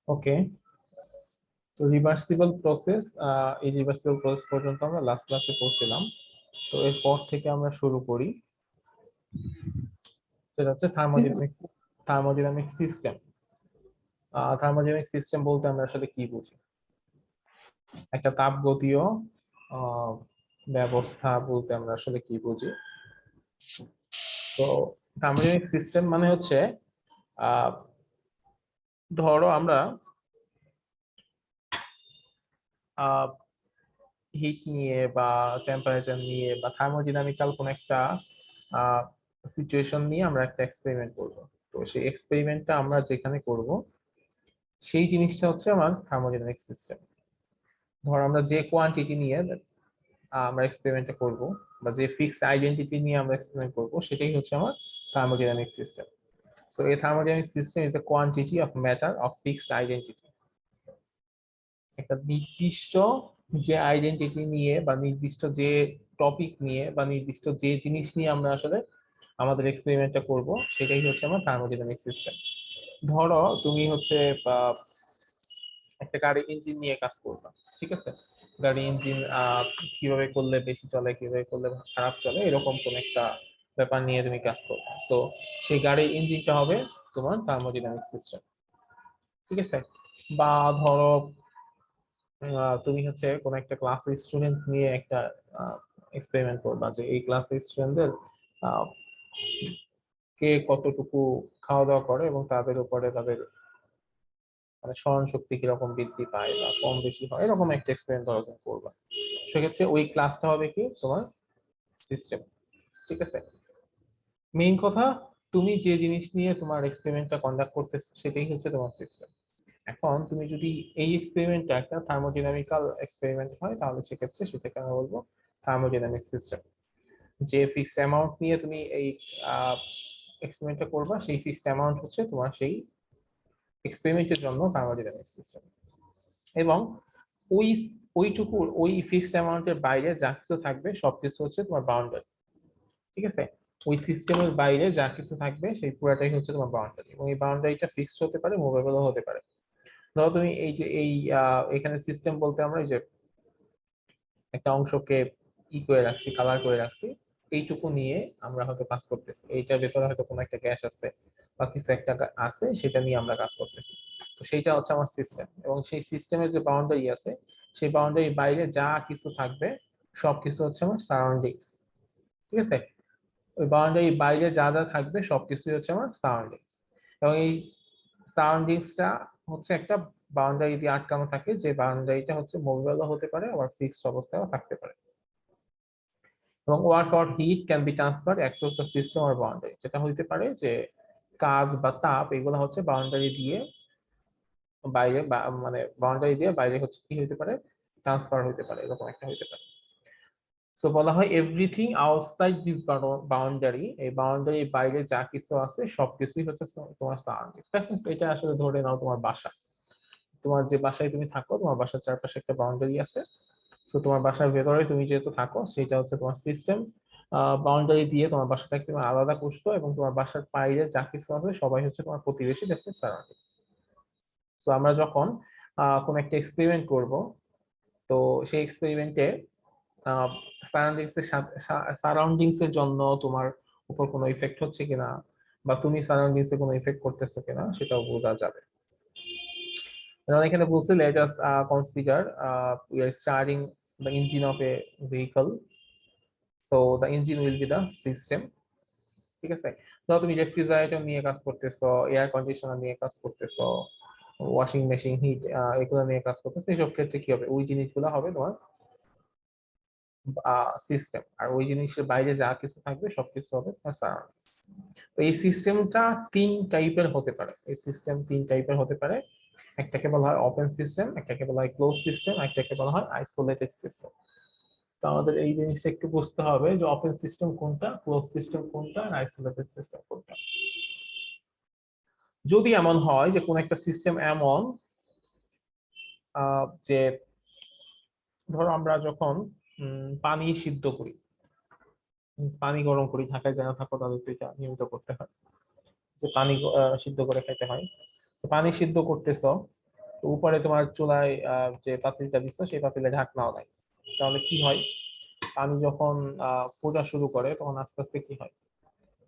ওকে, তো reversible process, এই reversible process পর্যন্ত আমরা লাস্ট ক্লাসে পড়ছিলাম। তো এরপর থেকে আমরা শুরু করি, সেটা হচ্ছে থার্মোডাইনামিক সিস্টেম। থার্মোডাইনামিক সিস্টেম বলতে আমরা আসলে কি বুঝি? একটা তাপগতীয় আহ, ব্যবস্থা বলতে আমরা আসলে কি বুঝি? তো থার্মোডাইনামিক সিস্টেম মানে হচ্ছে আহ, ধরো আমরা হিট নিয়ে বা টেম্পারেচার নিয়ে বা থার্মোডাইনামিক্যাল কোন একটা সিচুয়েশন নিয়ে আমরা একটা এক্সপেরিমেন্ট করব। তো সেই এক্সপেরিমেন্টটা আমরা যেখানে করব সেই জিনিসটা হচ্ছে আমার থার্মোডাইনামিক সিস্টেম। ধর আমরা যে কোয়ান্টিটি নিয়ে আমরা এক্সপেরিমেন্টটা করব বা যে ফিক্সড আইডেন্টিটি নিয়ে আমরা এক্সপেরিমেন্ট করব সেটাই হচ্ছে আমার thermodynamic system. So A thermodynamic system is the quantity of matter of fixed identity. একটা নির্দিষ্ট যে আইডেন্টিটি নিয়ে বা নির্দিষ্ট যে টপিক নিয়ে বা নির্দিষ্ট যে জিনিস নিয়ে আমরা আসলে আমাদের এক্সপেরিমেন্টটা করব সেটাই হচ্ছে আমার থার্মোডাইনামিক সিস্টেম। ধরো তুমি হচ্ছে একটা গাড়ি ইঞ্জিন নিয়ে কাজ করবা, ঠিক আছে? গাড়ি ইঞ্জিন কিভাবে করলে বেশি চলে, কিভাবে করলে খারাপ চলে, এরকম কোন একটা ব্যাপার নিয়ে তুমি কাজ করবে। সো সেই গাড়ির ইঞ্জিনটা হবে তোমার থার্মোডাইনামিক সিস্টেম, ঠিক আছে? বা ধরো তুমি হচ্ছে কোন একটা ক্লাসের স্টুডেন্ট নিয়ে একটা এক্সপেরিমেন্ট করবা যে এই ক্লাসের স্টুডেন্টদের কে কতটুকু খাওয়া দাওয়া করে এবং তাদের উপরে তাদের মানে স্মরণ শক্তি কিরকম বৃদ্ধি পায় বা কম বেশি হয়, এরকম একটা এক্সপেরিমেন্ট ধরো তুমি করবা। সেক্ষেত্রে ওই ক্লাসটা হবে কি তোমার সিস্টেম, ঠিক আছে? মেইন কথা, তুমি যে জিনিস নিয়ে তোমার এক্সপেরিমেন্টটা কন্ডাক্ট করতেছো সেটাই হচ্ছে তোমার সিস্টেম। এখন তুমি যদি এই এক্সপেরিমেন্টটা একটা থার্মোডাইনামিক্যাল এক্সপেরিমেন্ট হয় তাহলে সেক্ষেত্রে সেটাকে আমরা বলবো থার্মোডাইনামিক সিস্টেম। যে ফিক্সড অ্যামাউন্ট নিয়ে তুমি এই এক্সপেরিমেন্টটা করবা সেই ফিক্সড অ্যামাউন্ট হচ্ছে তোমার সেই এক্সপেরিমেন্টের জন্য থার্মোডাইনামিক সিস্টেম। এবং ওই ওইটুকু ওই ফিক্সড অ্যামাউন্টের বাইরে যা কিছু থাকবে সবকিছু হচ্ছে তোমার বাউন্ডারি, ঠিক আছে? ওই সিস্টেমের বাইরে যা কিছু থাকবে সেই পুরাটাই হচ্ছে তোমার বাউন্ডারি, এবং এই বাউন্ডারিটা ফিক্সড হতে পারে, মুভেবলও হতে পারে। ধরো তুমি এই যে এই এখানে সিস্টেম বলতে আমরা এই যে একটা অংশকে করে রাখছি, কালার করে রাখছি, এইটুকু নিয়ে আমরা হয়তো কাজ করতেছি, এইটার ভেতরে হয়তো কোনো একটা গ্যাস আছে বা কিছু একটা আছে, সেটা নিয়ে আমরা কাজ করতেছি। তো সেইটা হচ্ছে আমার সিস্টেম, এবং সেই সিস্টেমের যে বাউন্ডারি আছে সেই বাউন্ডারির বাইরে যা কিছু থাকবে সবকিছু হচ্ছে আমার সারাউন্ডিংস, ঠিক আছে? ওই বাউন্ডারির বাইরে যা যা থাকবে সবকিছুই হচ্ছে আমার সারাউন্ডিংস। এবং এই সারাউন্ডিংসটা হচ্ছে একটা বাউন্ডারি দিয়ে আটকানো থাকে, যে বাউন্ডারিটা হচ্ছে মুভেবল হতে পারে আবার ফিক্সড অবস্থায়ও থাকতে পারে। এবং work or heat can be transfer across the system or boundary, যেটা হইতে পারে যে কাজ বা তাপ এগুলো হচ্ছে বাউন্ডারি দিয়ে বাইরে মানে বাউন্ডারি দিয়ে বাইরে হচ্ছে কি হইতে পারে, ট্রান্সফার হইতে পারে, এরকম একটা হইতে পারে। সো বলা হয় এভরিথিং আউটসাইড দিস বাউন্ডারি, এই বাউন্ডারির বাইরে যা কিছু আছে সবকিছুই হচ্ছে তোমার সারাউন্ডিংস। এটা আসলে ধরে নাও তোমার বাসা, তোমার যে বাসায় তুমি থাকো তোমার বাসার চারপাশে একটা বাউন্ডারি আছে। তো তোমার বাসার ভেতরে তুমি যেহেতু থাকো সেটা হচ্ছে তোমার সিস্টেম। বাউন্ডারি দিয়ে তোমার বাসাটাকে তুমি আলাদা করছো, এবং তোমার বাসার বাইরে যা কিছু আছে সবাই হচ্ছে তোমার প্রতিবেশী, দেখতে সারাউন্ডিং। তো আমরা যখন কোন একটা এক্সপেরিমেন্ট করব, তো সেই এক্সপেরিমেন্টে সারাউন্ডিংস এর জন্য তোমার উপর কোনো ইফেক্ট হচ্ছে কিনা বা তুমি সারাউন্ডিংস এ কোনো ইফেক্ট করতেছো কিনা সেটাও বোঝা যাবে। যেমন এখানে বলছে let us consider we are starting the engine of A vehicle, so the engine will be the system, ঠিক আছে? ধরো তুমি রেফ্রিজারেটর নিয়ে কাজ করতেছো, এয়ার কন্ডিশনার নিয়ে কাজ করতেছো, ওয়াশিং মেশিন, হিট, এগুলো নিয়ে কাজ করতেছো, এইসব ক্ষেত্রে কি হবে, ওই জিনিসগুলো হবে তোমার সিস্টেম, আর ওই জিনিসের বাইরে যা কিছু থাকবে সবকিছু হবে তোমার সারাউন্ডিংস। তো এই সিস্টেমটা তিন টাইপের হতে পারে, এই সিস্টেম তিন টাইপের হতে পারে। একটাকে বলা হয় ওপেন সিস্টেম, একটাকে বলা হয় ক্লোজ সিস্টেম, একটাকে বলা হয় আইসোলেটেড সিস্টেম। তো আমাদের এই জিনিসটা একটু বুঝতে হবে যে ওপেন সিস্টেম কোনটা, ক্লোজ সিস্টেম কোনটা, আর আইসোলেটেড সিস্টেম কোনটা। যদি এমন হয় যে কোন একটা সিস্টেম এমন যে ধরো আমরা যখন পানি সিদ্ধ করি, পানি গরম করি, ঢাকায় যারা থাকো তাদের তো এটা নিয়মিত করতে হয় যে পানি সিদ্ধ করে খেতে হয়। তো পানি সিদ্ধ করতেছো, তো উপরে তোমার চুলায় যে পাতিলটা দিচ্ছ সেই পাতিলে ঢাকনাও নাই, তাহলে কি হয়, পানি যখন ফোটা শুরু করে তখন আস্তে আস্তে কি হয়,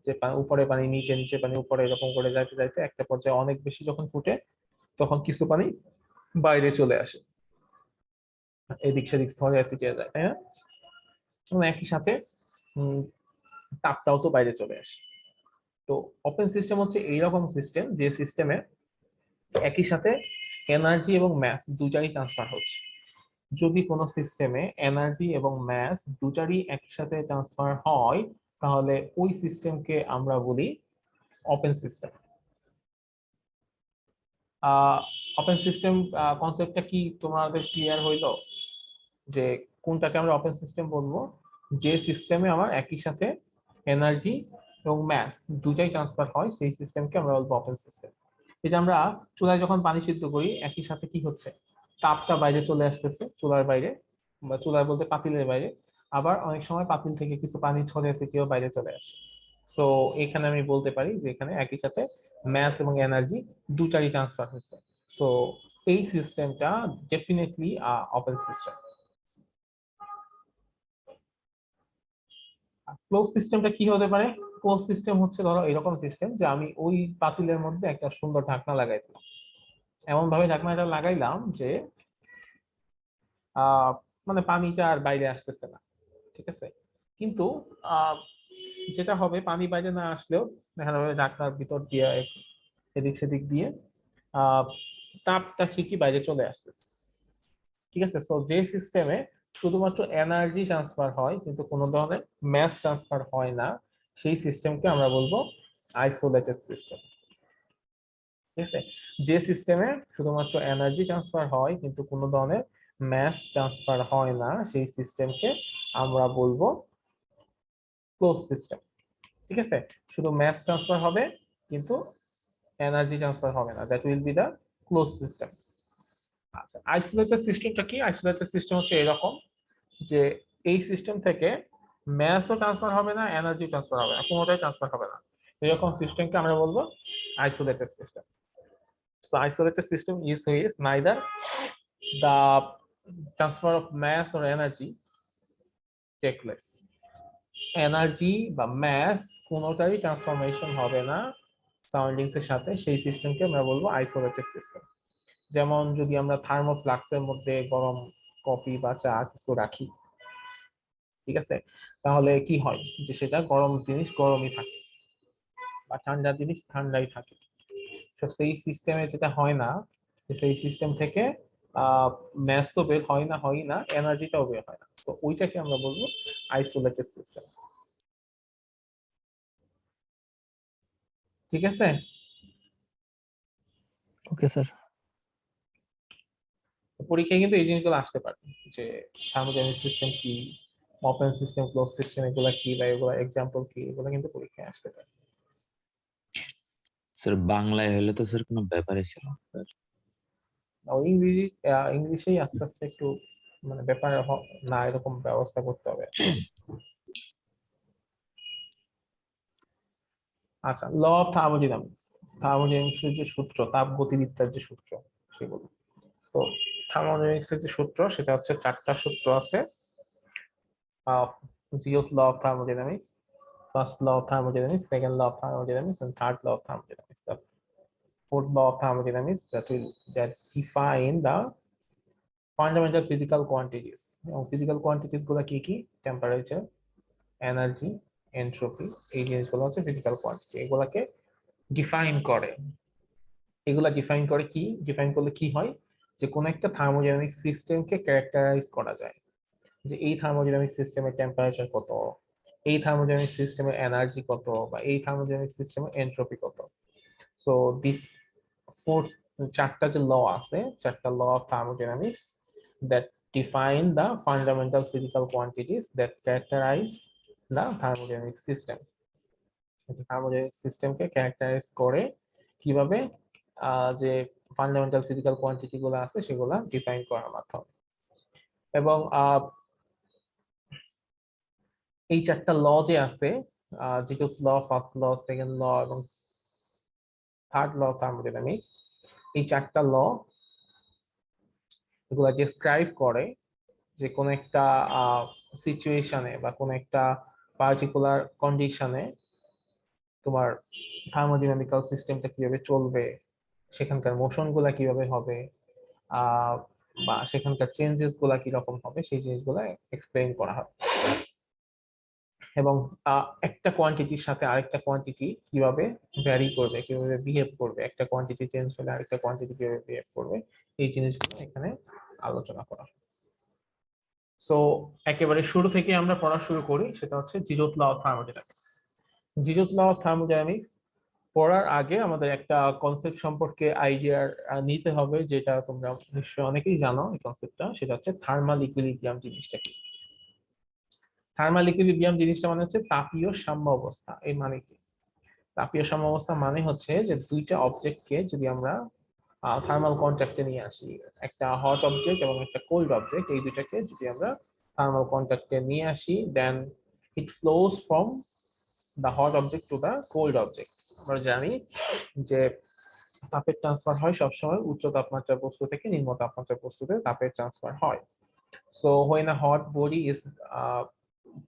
যে উপরে পানি নিচে, নিচে পানি উপরে, এরকম করে যাইতে যাইতে একটা পর্যায়ে অনেক বেশি যখন ফুটে তখন কিছু পানি বাইরে চলে আসে, এদিক সেদিক স্তরে ছিটিয়ে যায়, তাই না? এবং একই সাথে উম, তাপটাও তো বাইরে চলে আসে। তো ওপেন সিস্টেম হচ্ছে এইরকম সিস্টেম যে সিস্টেমে একই সাথে এনার্জি এবং ম্যাস দুটাই ট্রান্সফার হচ্ছে। যদি কোনো সিস্টেমে এনার্জি এবং ম্যাস দুটারই একই সাথে ট্রান্সফার হয় তাহলে ওই সিস্টেমকে আমরা বলি ওপেন সিস্টেম। ওপেন সিস্টেম কনসেপ্টটা কি তোমাদের ক্লিয়ার হইলো, যে কোনটাকে আমরা ওপেন সিস্টেম বলবো? যে সিস্টেমে আমার একই সাথে এনার্জি এবং ম্যাস দুটাই ট্রান্সফার হয় সেই সিস্টেমকে আমরা বলবো ওপেন সিস্টেম। এই যে আমরা চুলায় যখন পানি সিদ্ধ করি একই সাথে কি হচ্ছে, তাপটা বাইরে চলে আসতেছে চুলার বাইরে, বা চুলার বলতে পাতিলের বাইরে, আবার অনেক সময় পাতিল থেকে কিছু পানি ছড়ে ছিটিয়েও বাইরে চলে আসে। সো এখানে আমি বলতে পারি যে এখানে একই সাথে ম্যাস এবং এনার্জি দুটারই ট্রান্সফার হচ্ছে। সো এই সিস্টেমটা ডেফিনেটলি ওপেন সিস্টেম। ক্লোজ সিস্টেমটা কি হতে পারে? ক্লোজ সিস্টেম হচ্ছে ধরো এরকম সিস্টেম যে আমি ওই পাতিলের মধ্যে একটা সুন্দর ঢাকনা লাগাই দিলাম, এমন ভাবে ঢাকনাটা লাগাইলাম যে আহ মানে পানিটা আর বাইরে আসতেছে না, ঠিক আছে? কিন্তু আহ যেটা হবে, পানি বাইরে না আসলেও দেখা যাবে ঢাকনার ভিতর দিয়ে এদিক সেদিক দিয়ে আহ তাপটা ঠিকই বাইরে চলে আসতেছে, ঠিক আছে? সো যে সিস্টেমে শুধুমাত্র এনার্জি ট্রান্সফার হয় কিন্তু কোনো ধরনের ম্যাস ট্রান্সফার হয় না সেই সিস্টেমকে আমরা বলবো আইসোলেটেড সিস্টেম, ঠিক আছে? যে সিস্টেমে শুধুমাত্র এনার্জি ট্রান্সফার হয় কিন্তু কোনো ধরনের ম্যাস ট্রান্সফার হয় না সেই সিস্টেমকে আমরা বলবো ক্লোজ সিস্টেম, ঠিক আছে? শুধু ম্যাস ট্রান্সফার হবে কিন্তু এনার্জি ট্রান্সফার হবে না, that will be the close system. আচ্ছা, আইসোলেটেড সিস্টেমটা কি? আইসোলেটেড সিস্টেম হচ্ছে এরকম যে এই সিস্টেম থেকে ম্যাসও ট্রান্সফার হবে না, এনার্জি ট্রান্সফার হবে না, কোনোটাই ট্রান্সফার হবে না, এরকম সিস্টেমকে আমরা বলবো isolated system. So isolated system is neither the transfer of mass or energy take place. Energy বা ম্যাস কোনোটারই ট্রান্সফরমেশন হবে না সারাউন্ডিংস এর সাথে, সেই সিস্টেমকে আমরা বলবো আইসোলেটেড সিস্টেম। যেমন যদি আমরা থার্মোফ্লাক্সের মধ্যে গরম কফি বা চা কিছু রাখি, ঠিক আছে, তাহলে কি হয়, যে সেটা গরম জিনিস গরমই থাকে বা ঠান্ডা জিনিস ঠান্ডাই থাকে। তো সেই সিস্টেমে যেটা হয় না, সেই সিস্টেম থেকে ম্যাস তো বের হয় না, এনার্জিটাও বের হয় না, তো ওইটাকে আমরা বলবো আইসোলেটেড সিস্টেম, ঠিক আছে? Okay sir. পরীক্ষায় কিন্তু এই জিনিসগুলো আসতে পারে, যে থার্মোডাইনামিক সিস্টেম কি, ওপেন সিস্টেম, ক্লোজ সিস্টেম এগুলা কি, বা এগুলা এক্সাম্পল কি, এগুলো কিন্তু পরীক্ষায় আসতে পারে। স্যার বাংলায় হলে তো স্যার কোনো ব্যাপারই ছিল না স্যার। ওই ইংলিশেই আস্তে আস্তে একটু মানে ব্যাপার না, এরকম ব্যবস্থা করতে হবে। আচ্ছা, ল অফ থার্মোডাইনামিক্স, থার্মোডাইনামিক্স এর যে সূত্র, তাপ গতিবিদ্যার যে সূত্র সেগুলো। তো থার্মোডাইনামিক্স এর যে সূত্র সেটা হচ্ছে চারটা সূত্র আছে। zeroth law of thermodynamics, first law of thermodynamics, second law of thermodynamics, and third law of thermodynamics. The fourth law of thermodynamics that define the fundamental physical quantities. Physical quantities গুলো কি কি? Temperature, energy, entropy, এই জিনিসগুলো হচ্ছে physical quantity, এগুলাকে define করে। এগুলা define করে কি, ডিফাইন করলে কি হয়, যে কোন একটা থার্মোডাইনামিক সিস্টেমকে ক্যারেক্টারাইজ করা যায়, যে এই থার্মোডাইনামিক সিস্টেমের টেম্পারেচার কত, এই থার্মোডাইনামিক সিস্টেমের এনার্জি কত, বা এই থার্মোডাইনামিক সিস্টেমের এন্ট্রপি কত। সো দিস ফোর্থ, চারটা যে ল আছে, চারটা law of thermodynamics that define the fundamental physical quantities that characterise the thermodynamic system. Thermodynamic সিস্টেমকে ক্যারেক্টারাইজ করে কিভাবে, যে ফান্ডামেন্টাল ফিজিক্যাল কোয়ান্টিটি গুলো আছে সেগুলা ডিফাইন করার মাধ্যমে। এবং এই চারটা ল যে আছে, যেহেতু ল, ফার্স্ট ল, সেকেন্ড ল এবং থার্ড ল থার্মোডাইনামিক্স, এই চারটা ল এগুলা ডেসক্রাইব করে যে কোন একটা সিচুয়েশনে বা কোন একটা পার্টিকুলার কন্ডিশনে তোমার থার্মোডাইনামিক্যাল সিস্টেমটা কিভাবে চলবে, সেখানকার মোশন গুলা কিভাবে হবে, আহ বা সেখানকার চেঞ্জেস গুলা কিরকম হবে, সেই জিনিসগুলো এক্সপ্লেইন করা হয়। এবং একটা কোয়ান্টিটির সাথে আরেকটা কোয়ান্টিটি কিভাবে ভ্যারি করবে, কিভাবে বিহেভ করবে, একটা কোয়ান্টিটি চেঞ্জ হলে আরেকটা কোয়ান্টিটি কিভাবে বিহেভ করবে, এই জিনিসগুলো এখানে আলোচনা করা হয়। সো একেবারে শুরু থেকে আমরা পড়া শুরু করি, সেটা হচ্ছে zeroth law of thermodynamics. Zeroth law of thermodynamics পড়ার আগে আমাদের একটা কনসেপ্ট সম্পর্কে আইডিয়া নিতে হবে, যেটা তোমরা নিশ্চয়ই অনেকেই জানো। এই কনসেপ্টটা সেটা হচ্ছে থার্মাল ইকুইলিব্রিয়াম জিনিসটা কি। থার্মাল ইকুইলিব্রিয়াম জিনিসটা মানে হচ্ছে তাপীয় সাম্য অবস্থা। এই মানে কি? তাপীয় সাম্য অবস্থা মানে হচ্ছে যে দুইটা অবজেক্টকে যদি আমরা থার্মাল কন্ট্যাক্টে নিয়ে আসি, একটা হট অবজেক্ট এবং একটা কোল্ড অবজেক্ট, এই দুইটাকে যদি আমরা থার্মাল কন্ট্যাক্টে নিয়ে আসি, then it flows from the hot object to the cold object. আমরা জানি যে তাপের ট্রান্সফার হয় সবসময় উচ্চ তাপমাত্রার বস্তু থেকে নিম্ন তাপমাত্রার বস্তুতে তাপের ট্রান্সফার হয়। So when a hot body is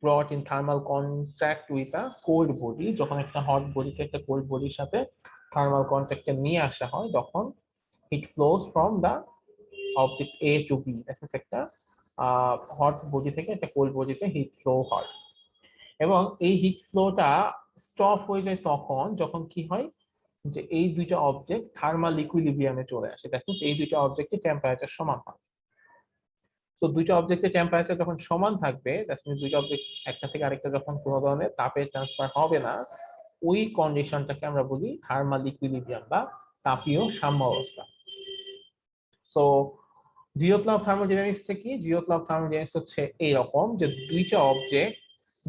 brought in thermal contact with a cold body, যখন একটা হট বডিকে একটা কোল্ড বডির সাথে থার্মাল কন্ট্যাক্টে নিয়ে আসা হয়, তখন it flows from the object A to B। দেখা যাচ্ছে একটা হট বডি থেকে একটা কোল্ড বডিতে হিট ফ্লো হয়, এবং এই হিট ফ্লোটা স্টপ হয়ে যায় তখন যখন কি হয়, যে এই দুইটা অবজেক্ট থার্মাল ইকুইলিব্রিয়ামে চলে আসে। দ্যাট মিন্স এই দুইটা অবজেক্টের টেম্পারেচার সমান হয়। সো দুইটা অবজেক্টের টেম্পারেচার যখন সমান থাকবে, দ্যাট মিন্স দুইটা অবজেক্ট একটা থেকে আরেকটা যখন কোনো ধরনের তাপের ট্রান্সফার হবে না, ওই কন্ডিশনটাকে আমরা বলি থার্মাল ইকুইলিব্রিয়াম বা তাপীয় সাম্য অবস্থা। সো জিরোথ ল অফ থার্মোডাইনামিক্সটা কি? জিরোথ ল অফ থার্মোডাইনামিক্স হচ্ছে এইরকম যে দুইটা অবজেক্ট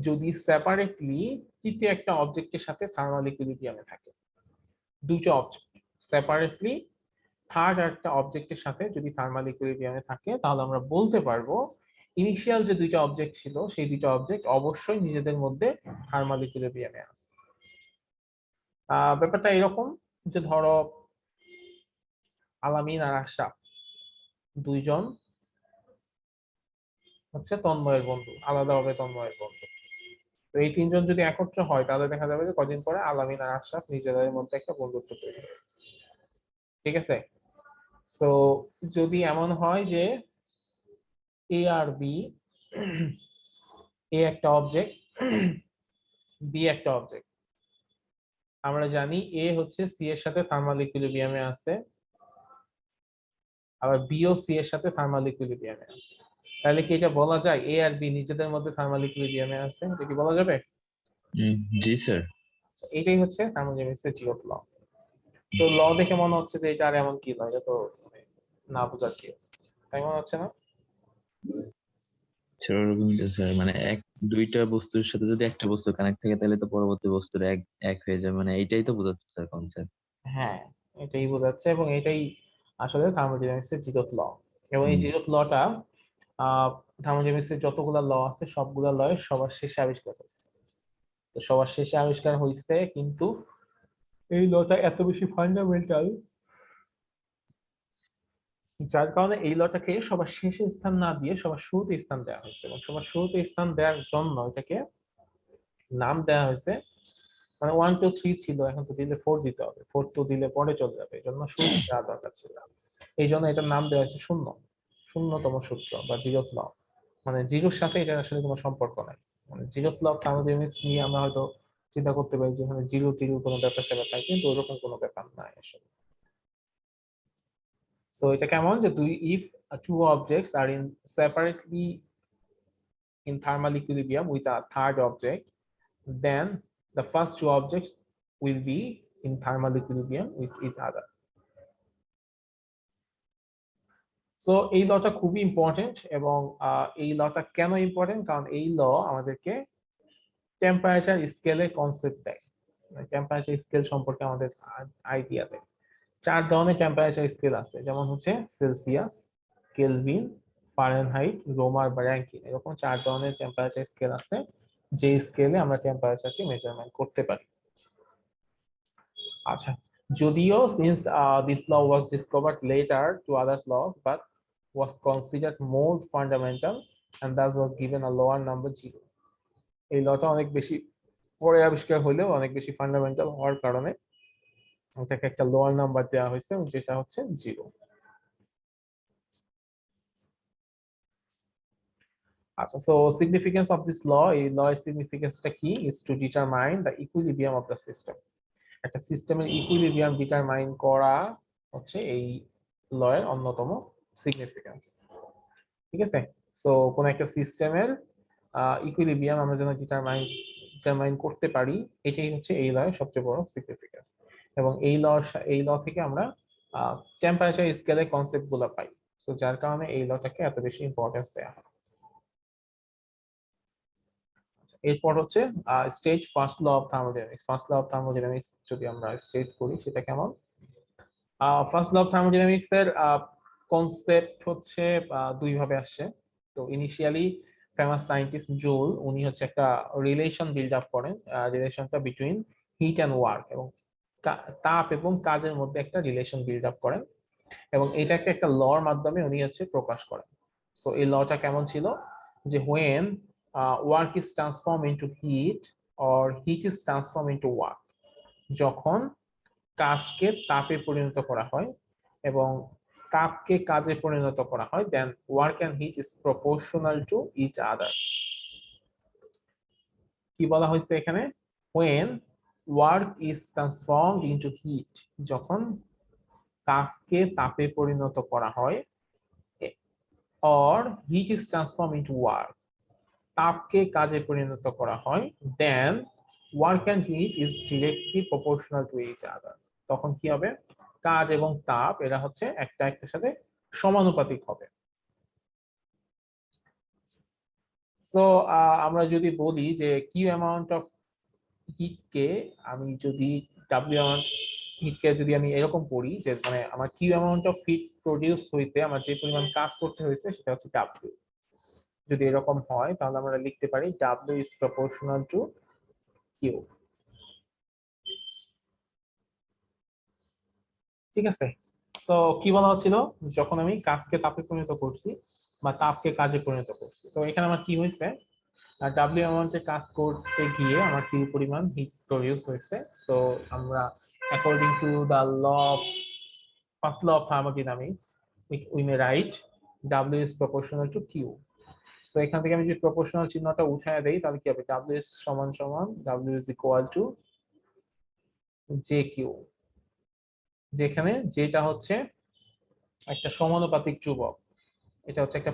যদি সেপারেটলি তৃতীয় একটা অবজেক্টের সাথে থার্মাল ইকুইলিব্রিয়ামে থাকে, দুইটা অবজেক্ট সেপারেটলি থার্ড একটা অবজেক্টের সাথে যদি থার্মাল ইকুইলিব্রিয়ামে থাকে, তাহলে আমরা বলতে পারবো ইনিশিয়াল যে দুইটা অবজেক্ট ছিল সেই দুইটা অবজেক্ট অবশ্যই নিজেদের মধ্যে থার্মাল ইকুইলিব্রিয়ামে আছে। ব্যাপারটা এরকম যে ধরো আলামিন আর আশরাফ দুইজন হচ্ছে তন্ময়ের বন্ধু, আলাদাভাবে তন্ময়ের বন্ধু। তো এই তিনজন যদি একত্র হয়, তাহলে দেখা যাবে যে কদিন পরে আলামিন আর আশরাফ নিজেদের মধ্যে একটা বন্ধুত্ব তৈরি হয়ে গেছে। ঠিক আছে? তো যদি এমন হয় যে এ আর বি, এ একটা অবজেক্ট, বি একটা অবজেক্ট, আমরা জানি এ হচ্ছে সি এর সাথে থার্মাল ইকুইলিব্রিয়ামে আছে, আবার বি ও সি এর সাথে থার্মাল ইকুইলিব্রিয়ামে আছে। তাহলে কি এটা বলা যায় এ আর বি নিজেদের মধ্যে থার্মাল ইকুইলিব্রিয়ামে আছে? এটা কি বলা যাবে? জি স্যার। এটাই হচ্ছে থার্মোডাইনামিক্সের জিরোথ ল। তো ল দেখে মনে হচ্ছে যে এটা আর এমন কি নয়, এটা তো মানে না বোঝার কেস, তাই মনে হচ্ছে না? স্যার মানে দুইটা বস্তুর সাথে যদি একটা বস্তু কানেক্ট থাকে তাহলে তো পরবর্তী বস্তুর এক এক হয়ে যায়, মানে এইটাই তো বোঝাচ্ছে স্যার কনসেপ্ট। হ্যাঁ, এটাই বোঝাচ্ছে এবং এটাই আসলে থার্মোডাইনামিক্সের জিরোথ ল। এবং এই জিরোথ লটা থার্মোডাইনামিক্সের যতগুলা ল আছে সবগুলা ল সবার শেষে আবিষ্কার হয়েছে। তো সবার শেষে আবিষ্কার হয়েছে, কিন্তু এই লটা এত বেশি ফান্ডামেন্টাল যার কারণে এই লটাকে সবার শেষে স্থান না দিয়ে সবার শুরুতে স্থান দেওয়া হয়েছে, এবং সবার শুরুতে স্থান দেওয়ার জন্য এটাকে নাম দেওয়া হয়েছে, মানে 1 2 3 ছিল, এখন তো দিলে 4 দিতে হবে, 4 তো দিলে পরে চলে যাবে, এই জন্য শুরুতে দেওয়া দরকার ছিল। এই জন্য এটার নাম দেওয়া হয়েছে শূন্য, শূন্যতম সূত্র বা জিরোথ ল। মানে জিরোর সাথে এটা আসলে কোনো সম্পর্ক নাই। মানে জিরোথ ল থার্মোডাইনামিক্স নিয়ে আমরা হয়তো চিন্তা করতে পারি যে এখানে জিরো টিরো কোনো ব্যাপার স্যাপার নাই, কিন্তু ওরকম কোনো ব্যাপার নাই আসলে। সো এটা কেমন যে দুই if two objects are in separately in thermal equilibrium with a third object, then the first two objects will be in thermal equilibrium with each other. So এই লটা খুবই ইম্পর্টেন্ট, এবং এই লটা কেন ইম্পর্টেন্ট, কারণ এই ল আমাদেরকে টেম্পারেচার স্কেলের কনসেপ্ট দেয়, টেম্পারেচার স্কেল সম্পর্কে আমাদের আইডিয়া দেয়। 4 ধরনের টেম্পারেচার স্কেল আছে, যেমন হচ্ছে সেলসিয়াস, কেলভিন, ফারেনহাইট, রোমার বা র্যাঙ্কিন, এরকম 4 ধরনের টেম্পারেচার স্কেল আছে, যে স্কেলে আমরা টেম্পারেচারকে মেজারমেন্ট করতে পারি। আচ্ছা, যদিও since this law was discovered later to other laws, but was considered more fundamental and thus was given a lower number 0. এই লটা অনেক বেশি পরে আবিষ্কার হলেও অনেক বেশি ফান্ডামেন্টাল হওয়ার কারণে এটাকে একটা লোয়ার নাম্বার দেওয়া হয়েছে যেটা হচ্ছে 0. আচ্ছা, so significance of this law, এই law এর সিগনিফিকেন্সটা কি? is to determine the equilibrium of the system. একটা সিস্টেমের ইকুইলিব্রিয়াম ডিটারমাইন করা হচ্ছে এই ল এর অন্যতম সিগনিফিকেন্স। ঠিক আছে, সো কোন একটা সিস্টেমের ইকুইলিব্রিয়াম আমরা যেন ডিটারমাইন করতে পারি, এটাই হচ্ছে এই ল এর সবচেয়ে বড় সিগনিফিকেন্স। এবং এই ল থেকে আমরা টেম্পারেচার স্কেলের কনসেপ্ট গুলো পাই। সো যার কারণে এই লটাকে এত বেশি ইম্পর্টেন্স দেওয়া হয়। এরপর হচ্ছে stage first law of thermodynamics. First law of thermodynamics যদি আমরা স্টেট করি সেটা কেমন? ফার্স্ট ল অফ থার্মোডাইনামিক্স এর কনসেপ্ট হচ্ছে দুই ভাবে আসছে। তো ইনিশিয়ালি ফেমাস সায়েন্টিস্ট জুল, উনি হচ্ছে একটা রিলেশন বিল্ড আপ করেন, রিলেশনটা বিটুইন হিট অ্যান্ড ওয়ার্ক, এবং তাপ এবং কাজের মধ্যে একটা রিলেশন বিল্ড আপ করেন, এবং এটাকে একটা লর মাধ্যমে উনি হচ্ছে প্রকাশ করেন। সো এই লটা কেমন ছিল? যে when work is transformed into heat or heat is transformed into work, যখন কাজকে তাপে পরিণত করা হয় এবং তাপকে কাজে পরিণত করা হয়, then work and heat is proportional to each other. কি বলা হয়েছে এখানে? when work is transformed into heat, যখন কাজকে তাপে পরিণত করা হয়, or heat is transformed into work, তাপকে কাজে পরিণত করা হয়, then work and heat is directly proportional to each other. তখন কি হবে? কাজ এবং তাপ এরা হচ্ছে একটা একটার সাথে সমানুপাতিক হবে। সো আমরা যদি বলি যে কিউ অ্যামাউন্ট অফ হিট কে আমি যদি ডাব্লিউ অ্যামাউন্ট হিটকে যদি আমি এরকম পড়ি যে মানে আমার Q amount of heat produce হইতে আমার যে পরিমাণ কাজ করতে হয়েছে সেটা হচ্ছে ডাব্লিউ। যদি এরকম হয় তাহলে আমরা লিখতে পারি W is proportional to Q. ঠিক আছে, সো কি বলা হচ্ছিল? যখন আমি কাজকে তাপে পরিণত করছি বা তাপকে কাজে পরিণত করছি, তো এখানে আমার কি হয়েছে? ডাব্লিউ অ্যামাউন্টে কাজ করতে গিয়ে আমার কি পরিমাণ হিট প্রডিউস হয়েছে। সো আমরা according to the law of first law of thermodynamics we may write W is proportional to Q. So এখান থেকে আমি যদি প্রপোর্শনাল চিহ্নটা উঠায় দেই তাহলে কি হবে? ডাব্লিউ ইজ সমান সমান W is equal to J Q, যেখানে যেটা হচ্ছে একটা সমানুপাতিক ধ্রুবক। এটা হচ্ছে একটা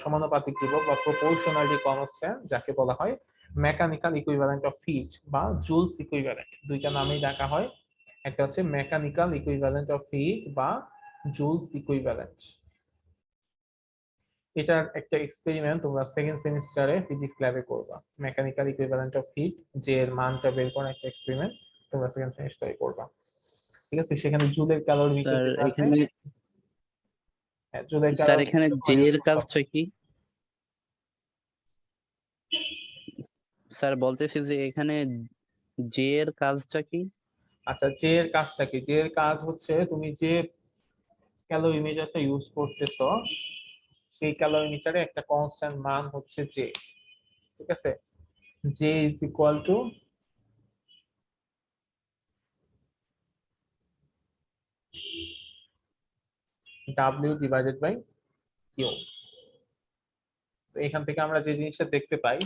সমানুপাতিক ধ্রুবক বা প্রপোর্শনালিটি কনস্ট্যান্ট, যাকে বলা হয় মেকানিক্যাল ইকুইভ্যালেন্ট অফ হিট বা জুলস ইকুইভ্যালেন্ট। দুইটা নামেই ডাকা হয়, একটা হচ্ছে মেকানিক্যাল ইকুইভ্যালেন্ট অফ হিট বা জুলস ইকুইভ্যালেন্ট। এটার একটা এক্সপেরিমেন্ট তোমরা সেকেন্ড সেমিস্টারে ফিজিক্স ল্যাবে করবা। মেকানিক্যাল ইকুইভ্যালেন্ট অফ হিট যে এর মানটা বের করার একটা এক্সপেরিমেন্ট তোমরা সেকেন্ড সেমিস্টারে করবা। ঠিক আছে, সেখানে জুলের ক্যালোরি স্যার আছে। এখানে হ্যাঁ, জুলের স্যার ক্যালোরি এখানে জে এর কাজটা কি? স্যার বলতেছি যে এখানে জে এর কাজটা কি? আচ্ছা, জে এর কাজটা কি? জে এর কাজ হচ্ছে তুমি যে ক্যালোরিমিটারটা ইউজ করতেছো সেই ক্যালোরিমিটারে একটা কনস্ট্যান্ট মান হচ্ছে জে। ঠিক আছে, J is equal to W divided by Q. তো এখান থেকে আমরা যে জিনিসটা দেখতে পাই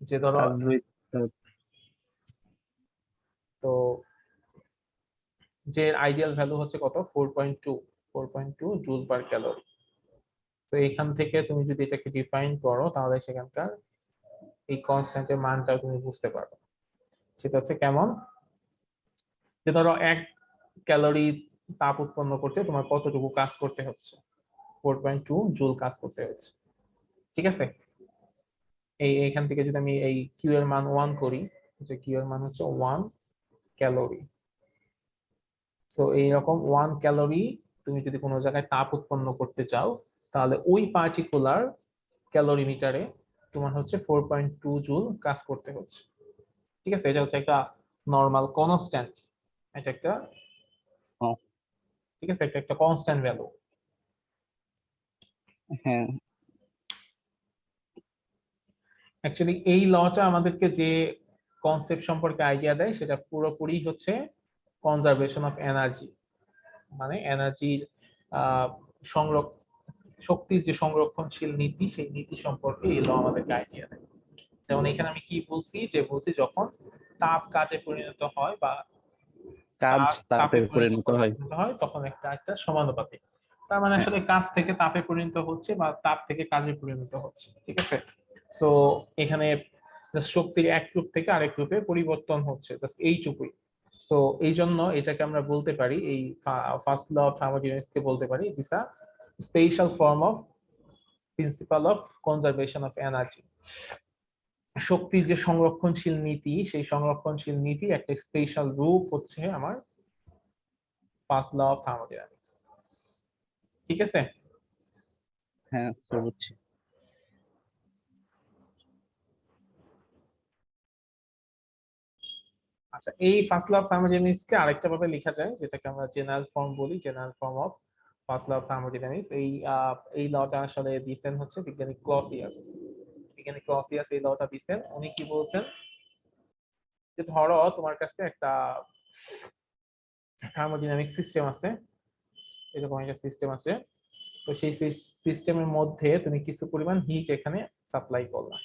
যে ধরো, তো যে আইডিয়াল ভ্যালু হচ্ছে কত? 4.2 জুল পার ক্যালোরি। তো এখান থেকে তুমি যদি এটাকে ডিফাইন করো তাহলে সেখানকার এই কনস্ট্যান্টের মানটাও তুমি বুঝতে পারবে। সেটা হচ্ছে কেমন? যে ধরো 1 ক্যালোরি তাপ উৎপন্ন করতে তোমার কতটুকু কাজ করতে হচ্ছে? 4.2 জুল কাজ করতে হচ্ছে। ঠিক আছে, এইখান থেকে যদি আমি এই কিউ এর মান 1 করি, যে কিউ এর মান হচ্ছে 1 ক্যালোরি। সো এইরকম 1 ক্যালোরি তুমি যদি কোনো জায়গায় তাপ উৎপন্ন করতে চাও তাহলে ওই পার্টিকুলার ক্যালোরিমিটারে তোমার হচ্ছে 4.2 জুল কাজ করতে হচ্ছে। ঠিক আছে, এটা হচ্ছে একটা নরমাল কনস্ট্যান্ট, এটা একটা ঠিক আছে, এটা একটা কনস্ট্যান্ট ভ্যালু। হ্যাঁ অ্যাকচুয়ালি এই লটা আমাদেরকে যে কনসেপ্ট সম্পর্কে আইডিয়া দেয় সেটা পুরোপুরি হচ্ছে কনজারভেশন অফ এনার্জি, মানে এনার্জির শক্তির যে সংরক্ষণশীল নীতি, সেই নীতি সম্পর্কে এই ল আমাদেরকে আইডিয়া দেয়। যেমন এখানে আমি কি বলছি, যে বলছি যখন তাপ কাজে পরিণত হয় বা কাজ কাজ তাপে তাপে পরিণত হয়। পরিণত হয়, তখন একটা সমানুপাতিক। তার মানে হ্যাঁ আসলে কাজ থেকে তাপে পরিণত হচ্ছে বা তাপ থেকে কাজে পরিণত হচ্ছে, ঠিক আছে। সো এখানে just শক্তির এক রূপ থেকে আরেক রূপে পরিবর্তন হচ্ছে, জাস্ট এইটুকুই। সো এই জন্য এটাকে আমরা বলতে পারি, এই ফার্স্ট ল অফ থার্মোডাইনামিক্স কে বলতে পারি this a special form of principle of conservation of energy. শক্তির যে সংরক্ষণশীল নীতি, সেই সংরক্ষণশীল নীতির একটা স্পেশাল রূপ হচ্ছে আমার ফার্স্ট ল অফ থার্মোডাইনামিক্স, ঠিক আছে। হ্যাঁ স্যার বুঝছি। আচ্ছা, এই ফার্স্ট ল অফ থার্মোডাইনামিক্স কে আরেকটা ভাবে লেখা যায়, যেটাকে আমরা জেনারেল ফর্ম বলি, general form of first law of thermodynamics. এই লটা আসলে দিয়েছেন হচ্ছে বিজ্ঞানী ক্লসিয়াস। বিজ্ঞানী ক্লসিয়াস এই লটা দিয়েছেন। উনি কি বলছেন, যে ধরো তোমার কাছে একটা থার্মোডাইনামিক সিস্টেম আছে, এরকম একটা সিস্টেম আছে। তো সেই সিস্টেমের মধ্যে তুমি কিছু পরিমাণ হিট এখানে সাপ্লাই করলা,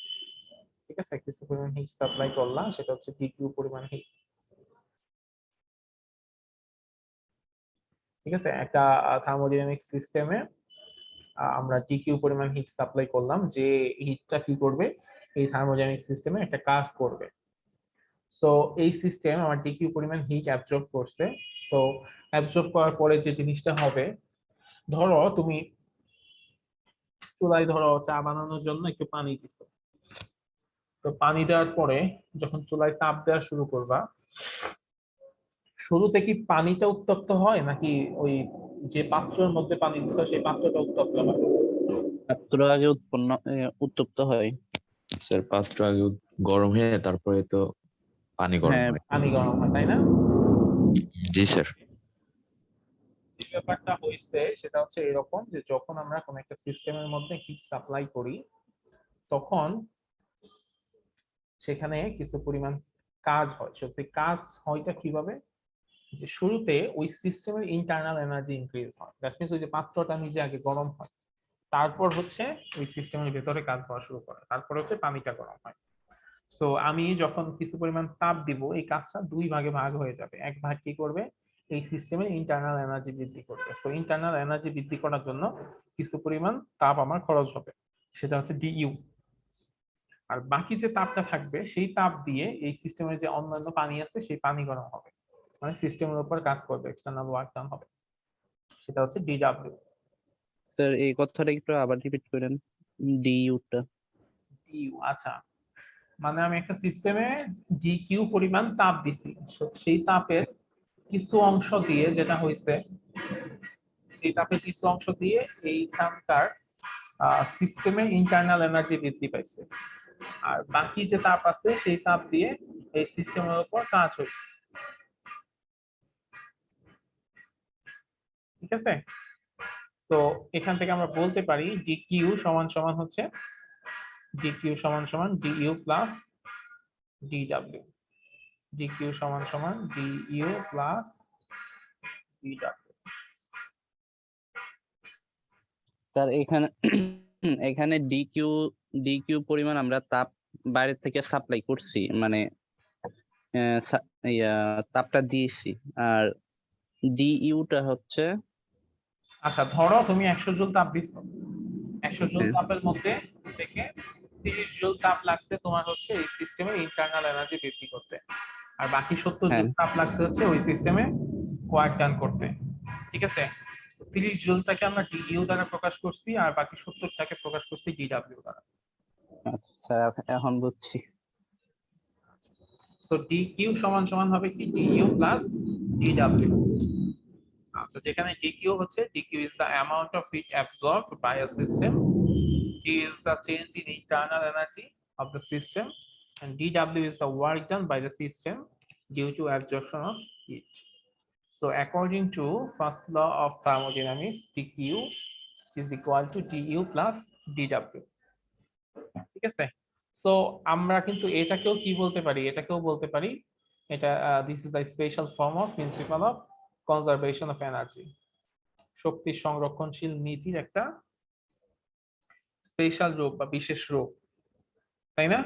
ঠিক আছে, কিছু পরিমাণ হিট সাপ্লাই করলা, সেটা হচ্ছে ডিকিউ পরিমাণ হিট, ঠিক আছে। একটা থার্মোডাইনামিক সিস্টেমে আমরা ডিকিউ পরিমাণ হিট সাপ্লাই করলাম, যে হিটটা কি করবে, এই থার্মোডাইনামিক সিস্টেমে একটা কাজ করবে। সো এই সিস্টেম আমার ডিকিউ পরিমাণ হিট অ্যাবজর্ব করছে। সো অ্যাবজর্ব করার পরে যে জিনিসটা হবে, ধরো তুমি চুলায় ধরো চা বানানোর জন্য একটু পানি দিছো। তো পানি দেওয়ার পরে যখন চুলায় তাপ দেওয়া শুরু করবা, শুরুতে কি পানিটা উত্তপ্ত হয়, নাকি ওই যে পাত্রের মধ্যে পানি দিছো সেই পাত্রটা উত্তপ্ত হয়? পাত্র আগে উত্তপ্ত হয়। স্যার পাত্র আগে গরম হয়ে তারপরে তো পানি গরম হ্যাঁ হয়। পানি গরম হয়, তাই না? জি স্যার। যে ব্যাপারটা হয়েছে সেটা হচ্ছে এরকম, যে যখন আমরা কোন একটা সিস্টেমের মধ্যে হিট সাপ্লাই করি, তখন সেখানে কিছু পরিমাণ কাজ হয়। সত্যি কাজ হয়টা কিভাবে, যে শুরুতে ওই সিস্টেমের ইন্টারনাল এনার্জি ইনক্রিজ হয়, দ্যাট মিনস ওই যে পাত্রটা নিজে আগে গরম হয়, তারপর হচ্ছে ওই সিস্টেমের ভেতরে কাজ হওয়া শুরু করে, তারপর হচ্ছে পানিটা গরম হয়। সো আমি যখন কিছু পরিমাণ তাপ দিব, এই কাজটা দুই ভাগে ভাগ হয়ে যাবে। এক ভাগ কি করবে, এই সিস্টেমের ইন্টারনাল এনার্জি বৃদ্ধি করবে। সো ইন্টারনাল এনার্জি বৃদ্ধি করার জন্য কিছু পরিমাণ তাপ আমার খরচ হবে, সেটা হচ্ছে ডিইউ। আর বাকি যে তাপটা থাকবে, সেই তাপ দিয়ে এই সিস্টেমের যে অন্যান্য পানি আছে, সেই পানি গরম হবে, মানে সিস্টেমের উপর কাজ করবে, এক্সটার্নাল ওয়ার্ক ডান হবে, সেটা হচ্ছে ডিডব্লিউ। স্যার এই কথাটা একটু আবার রিপিট করেন, ডিইউটা। ডিইউ, আচ্ছা, মানে আমি একটা সিস্টেমে ডিকিউ পরিমাণ তাপ দিছি, সেই তাপের কিছু অংশ দিয়ে যেটা হয়েছে, সেই তাপের কিছু অংশ দিয়ে এইখানকার সিস্টেমে ইন্টারনাল এনার্জি বৃদ্ধি পাইছে, আর বাকি যে তাপ আছে সেই তাপ দিয়ে এই সিস্টেমের উপর কাজ হয়েছে, ঠিক আছে। তো এখান থেকে আমরা বলতে পারি ডিকিউ সমান সমান হচ্ছে ডিকিউ সমান সমান ডিইউ প্লাস ডিডব্লিউ। ডিকিউ সমান সমান ডিইউ প্লাস ডিডব্লিউ। স্যার এখানে এখানে ডিকিউ পরিমাণ আমরা তাপ বাইরে থেকে সাপ্লাই করছি, মানে তাপটা দিয়েছি। আর ডিইউটা হচ্ছে, আচ্ছা, ধরো তুমি 100 জুল তাপ দিচ্ছ, 100 জুল হ্যাঁ তাপের মধ্যে থেকে 30 জুল তাপ লাগছে তোমার হচ্ছে এই সিস্টেমের ইন্টারনাল এনার্জি বৃদ্ধি করতে, আর বাকি 70 হ্যাঁ জুল তাপ লাগছে হচ্ছে ওই সিস্টেমে ওয়ার্ক ডান করতে, ঠিক আছে। 30 জুলটাকে আমরা ডিইউ দ্বারা প্রকাশ করছি, আর বাকি 70টাকে প্রকাশ করছি ডিডব্লিউ দ্বারা। আচ্ছা স্যার এখন বুঝছি। সো ডিকিউ সমান সমান হবে কি, ডিইউ প্লাস ডিডব্লিউ। আচ্ছা, যেখানে ডিকিউ হচ্ছে, d Q is the amount of heat absorbed by a system, D is the change in internal energy of the system, and dW is the work done by the system due to absorption of heat. So according to first law of thermodynamics, dQ is equal two DU plus DW. ঠিক আছে, so আমরা কিন্তু এটাকেও কি বলতে পারি, এটাকেও বলতে পারি এটা this is the special form of principle of conservation of energy. শক্তি সংরক্ষণশীল নীতির একটা স্পেশাল রূপ বা বিশেষ রূপ, তাই না?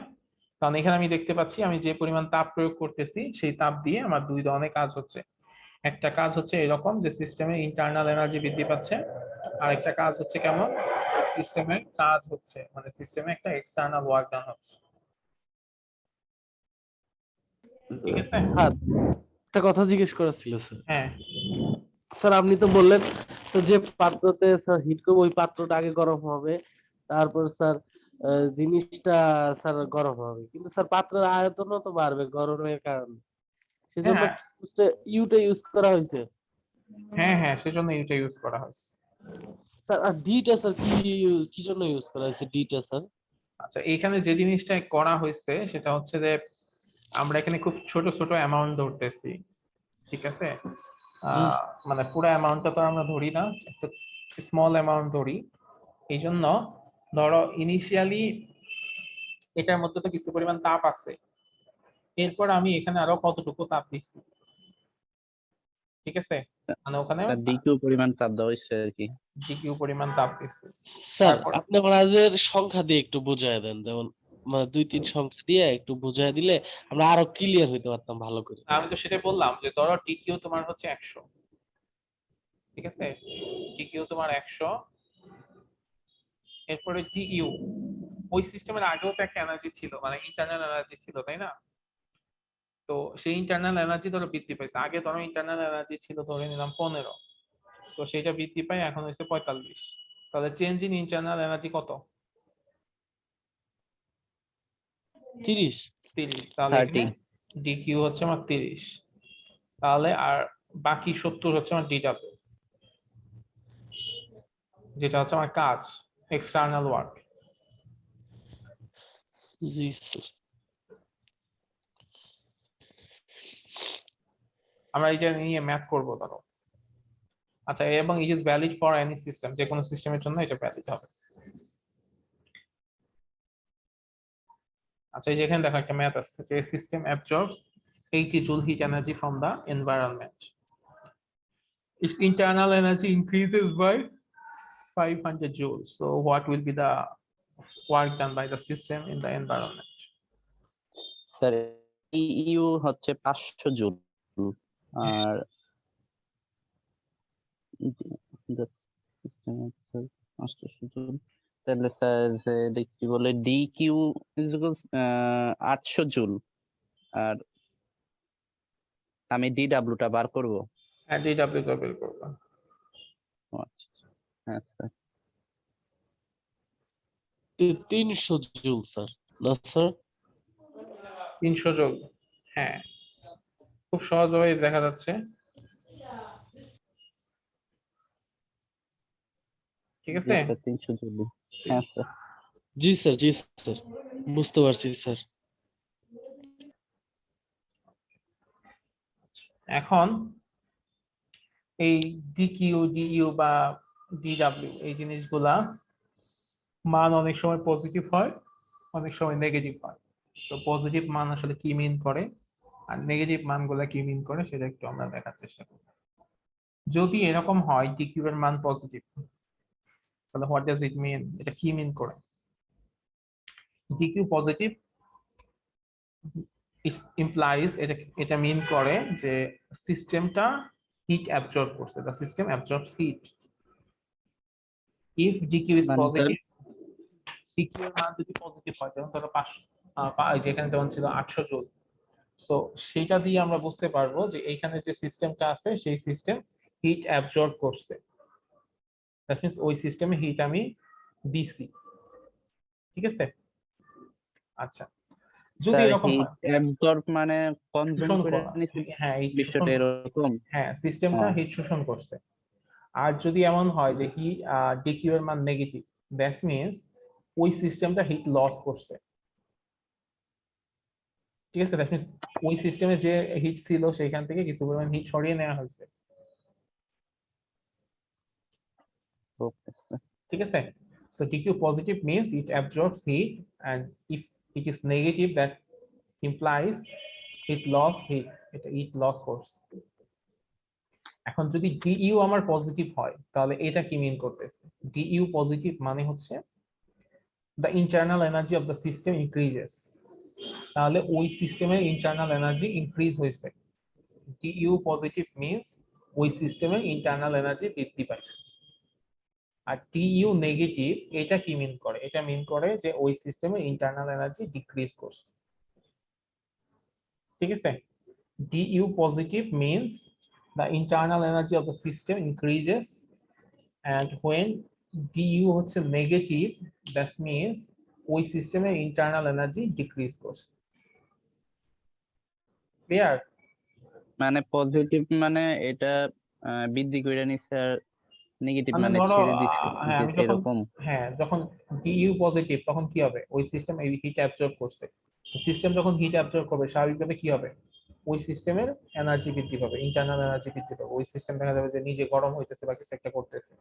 কারণ এখানে আমি দেখতে পাচ্ছি আমি যে পরিমাণ তাপ প্রয়োগ করতেছি সেই তাপ দিয়ে আমার দুই ধরনের কাজ হচ্ছে। একটা কাজ হচ্ছে এরকম যে সিস্টেমে ইন্টারনাল এনার্জি বৃদ্ধি পাচ্ছে, আর একটা কাজ হচ্ছে কেমন, সিস্টেমের কাজ হচ্ছে মানে সিস্টেমে একটা এক্সটার্নাল ওয়ার্ক ডান হচ্ছে। ঠিক আছে, স্যার একটা কথা জিজ্ঞেস করার ছিল স্যার। হ্যাঁ স্যার আপনি তো বললেন তো যে পাত্রতে স্যার হিট করবো ওই পাত্রটা আগে গরম হবে, তারপর স্যার জিনিসটা স্যার গরম হবে, কিন্তু স্যার পাত্রের আয়তনও তো বাড়বে গরমের কারণে, সেজন্য হ্যাঁ ইউটা ইউজ করা হয়েছে। হ্যাঁ হ্যাঁ সেজন্য এটা ইউজ করা হয়েছে। স্যার আর ডিটা স্যার কি জন্য ইউজ করা হয়েছে ডিটা স্যার? আচ্ছা, এখানে যে জিনিসটা করা হয়েছে সেটা হচ্ছে যে আমরা এখানে খুব ছোট ছোট অ্যামাউন্ট ধরতেছি, ঠিক আছে? জি। মানে পুরো অ্যামাউন্টটা তো আমরা ধরি না, একটা স্মল অ্যামাউন্ট ধরি। এই জন্য ধরো ইনিশিয়ালি এটার মধ্যে তো কিছু পরিমাণ তাপ আছে, এরপর আমি এখানে আরো কতটুকু তাপ দিচ্ছি, ঠিক আছে? মানে ওখানে স্যার ডিকিউ পরিমাণ তাপ দেওয়া হয়েছে আর কি। ডিকিউ পরিমাণ তাপ দিচ্ছি। স্যার তারপর আপনি আমাদের সংখ্যা দিয়ে একটু বুঝায় দেন, যেমন মানে 2-3 সংখ্যা দিয়ে একটু বুঝায় দিলে আমরা আরো ক্লিয়ার হইতে পারতাম ভালো করে। আমি তো সেটাই বললাম যে ধরো ডিকিউ তোমার হচ্ছে 100, ঠিক আছে? ডিকিউ তোমার 100, এরপরে ডিইউ, ওই সিস্টেমের আগেও তো একটা এনার্জি ছিল মানে ইন্টারনাল এনার্জি ছিল, তাই না? তো সেই ইন্টারনাল এনার্জি ধরো বৃদ্ধি পাইছে, আগে ধরো ইন্টারনাল এনার্জি ছিল ধরে নিলাম 15, তো সেটা বৃদ্ধি পায় এখন হচ্ছে 45, তাহলে চেঞ্জ ইন ইন্টারনাল এনার্জি কত? 30। 30, তাহলে 30। এখানে ডিকিউ হচ্ছে আমার 30, তাহলে আর বাকি 70 হচ্ছে আমার ডিডব্লিউ, যেটা হচ্ছে আমার কাজ, এক্সটার্নাল ওয়ার্ক। জি স্যার। আমরা এটা নিয়ে ম্যাথ করবো ধরো। আচ্ছা, এবং it is valid for any system, যে কোনো সিস্টেমের জন্য এটা ভ্যালিড হবে। আচ্ছা, এই যে এখানে দেখো একটা ম্যাথ আছে যে system অ্যাবজর্বস 80 joule heat energy from the environment. Its internal energy increases by 500 joules. So what will be the work done by the system in the environment? Sir U হচ্ছে 500 জুল আর সিস্টেম হচ্ছে 500 joule, তাহলে sir যে কি বলে D Q is 800 joule, আর আমি ডিডব্লিউটা বার করব। And DW টা বের করবো। ও আচ্ছা, হ্যাঁ স্যার 300 জুল স্যার, না স্যার? 300 joule, হ্যাঁ খুব সহজভাবে দেখা যাচ্ছে, ঠিক আছে? 300 জুল। হ্যাঁ স্যার জি স্যার, জি স্যার, বুঝতে পারছি স্যার। এখন এই ডিকিউ ডিইউ বা ডিডব্লিউ এই জিনিসগুলা মান অনেক সময় পজিটিভ হয়, অনেক সময় নেগেটিভ হয়। তো পজিটিভ মান আসলে কি মিন করে আর নেগেটিভ মানগুলা কি মিন করে সেটা একটু আমরা দেখার চেষ্টা করব। যদি এরকম হয় ডিকিউ এর মান পজিটিভ, তাহলে হোয়াট ডাজ ইট মিন, এটা কি মিন করে? ডিকিউ পজিটিভ ইমপ্লাইজ, এটা মিন করে যে সিস্টেমটা হিট অ্যাবজর্ব করছে, the system absorbs heat. If d Q is মানে স্যার পজিটিভ, ডিকিউ এর মান যদি পজিটিভ হয়, যেমন ধরো 500, যেখানে যেমন ছিল 800 জুল, সো সেটা দিয়ে আমরা বুঝতে পারবো যে এইখানে যে সিস্টেমটা আছে সেই সিস্টেম হিট অ্যাবজর্ব করছে, দ্যাট মিন্স ওই সিস্টেমে হিট আমি দিছি, ঠিক আছে? আচ্ছা, যদি স্যার এরকম হিট হয় অ্যাবজর্ব মানে কনজিউম শোষণ করে করা, নিছে হ্যাঁ এই শোষণ, বিষয়টা এরকম। হ্যাঁ সিস্টেমটা হ্যাঁ হিট শোষণ করছে। আর যদি এমন হয় যে ডিকিউ এর মান নেগেটিভ, দ্যাট মিন্স ওই সিস্টেমটা হিট লস করছে, ঠিক আছে? দ্যাট মিন্স ওই সিস্টেমে যে হিট ছিল সেখান থেকে কিছু পরিমাণ হিট সরিয়ে নেওয়া হয়েছে। Okay sir. ঠিক আছে? So dq positive means it absorbs heat, and if it is negative, that implies it lost heat, it lost force. এখন যদি du আমার পজিটিভ হয় তাহলে এটা কি মিন করতেছে? du পজিটিভ মানে হচ্ছে the internal energy of the system increases, তাহলে ওই সিস্টেমের ইন্টারনাল এনার্জি ইনক্রিজ হয়েছে। du পজিটিভ মিন্স ওই সিস্টেমের ইন্টারনাল এনার্জি বৃদ্ধি পাইছে। আর du নেগেটিভ এটা কি মিন করে? এটা মিন করে যে ওই সিস্টেমের ইন্টারনাল এনার্জি ডিক্রিজ করছে। ঠিক আছে? du positive means the internal energy of the system increases, and when du হচ্ছে নেগেটিভ, that means ওই সিস্টেমের ইন্টারনাল এনার্জি ডিক্রিজ করছে। ক্লিয়ার? মানে পজিটিভ মানে এটা বৃদ্ধি করে নিচ্ছে, আর নেগেটিভ মানে মানে ধরো ছেড়ে দিচ্ছে, হ্যাঁ আমি যখন এরকম। যখন du পজিটিভ তখন কি হবে? ওই সিস্টেম এই হিট অ্যাবজর্ব করছে। সিস্টেম যখন হিট অ্যাবজর্ব করবে স্বাভাবিকভাবে কি হবে? ওই সিস্টেমের এনার্জি বৃদ্ধি পাবে, ইন্টারনাল এনার্জি বৃদ্ধি পাবে। ওই সিস্টেম দেখা যাবে যে নিজে গরম হইতেছে বা কিছু একটা করতেছে।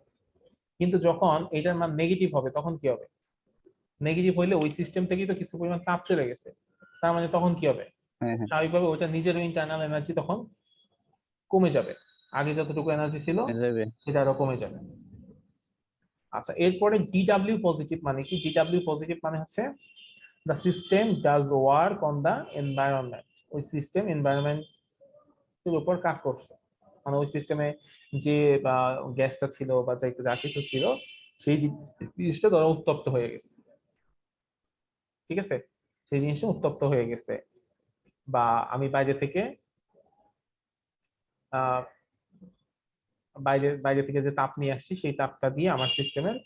কিন্তু যখন এটার মান নেগেটিভ হবে তখন কি হবে? নেগেটিভ হইলে ওই সিস্টেম থেকেই তো কিছু পরিমাণ তাপ চলে গেছে, তার মানে তখন কি হবে? হ্যাঁ হ্যাঁ, স্বাভাবিকভাবে ওইটা নিজের ইন্টারনাল এনার্জি তখন কমে যাবে, আগে যতটুকু এনার্জি ছিল হয়ে যাবে। সেটা আরো কমে যাবে। আচ্ছা, এরপরে ডিডব্লিউ পজিটিভ মানে কি? ডিডব্লিউ পজিটিভ মানে হচ্ছে the system does work on the environment, ওই সিস্টেম এনভায়রনমেন্টের উপর কাজ করছে। মানে ওই সিস্টেমে যে গ্যাসটা ছিল বা যা কিছু ছিল সেই জিনিসটা ধরো উত্তপ্ত হয়ে গেছে। ঠিক আছে? সেই জিনিসটা উত্তপ্ত হয়ে গেছে, বা আমি বাইরে থেকে আহ বাইরে বাইরে থেকে যে তাপ নিয়ে আসছি সেই তাপটা দিয়ে আমার সিস্টেমের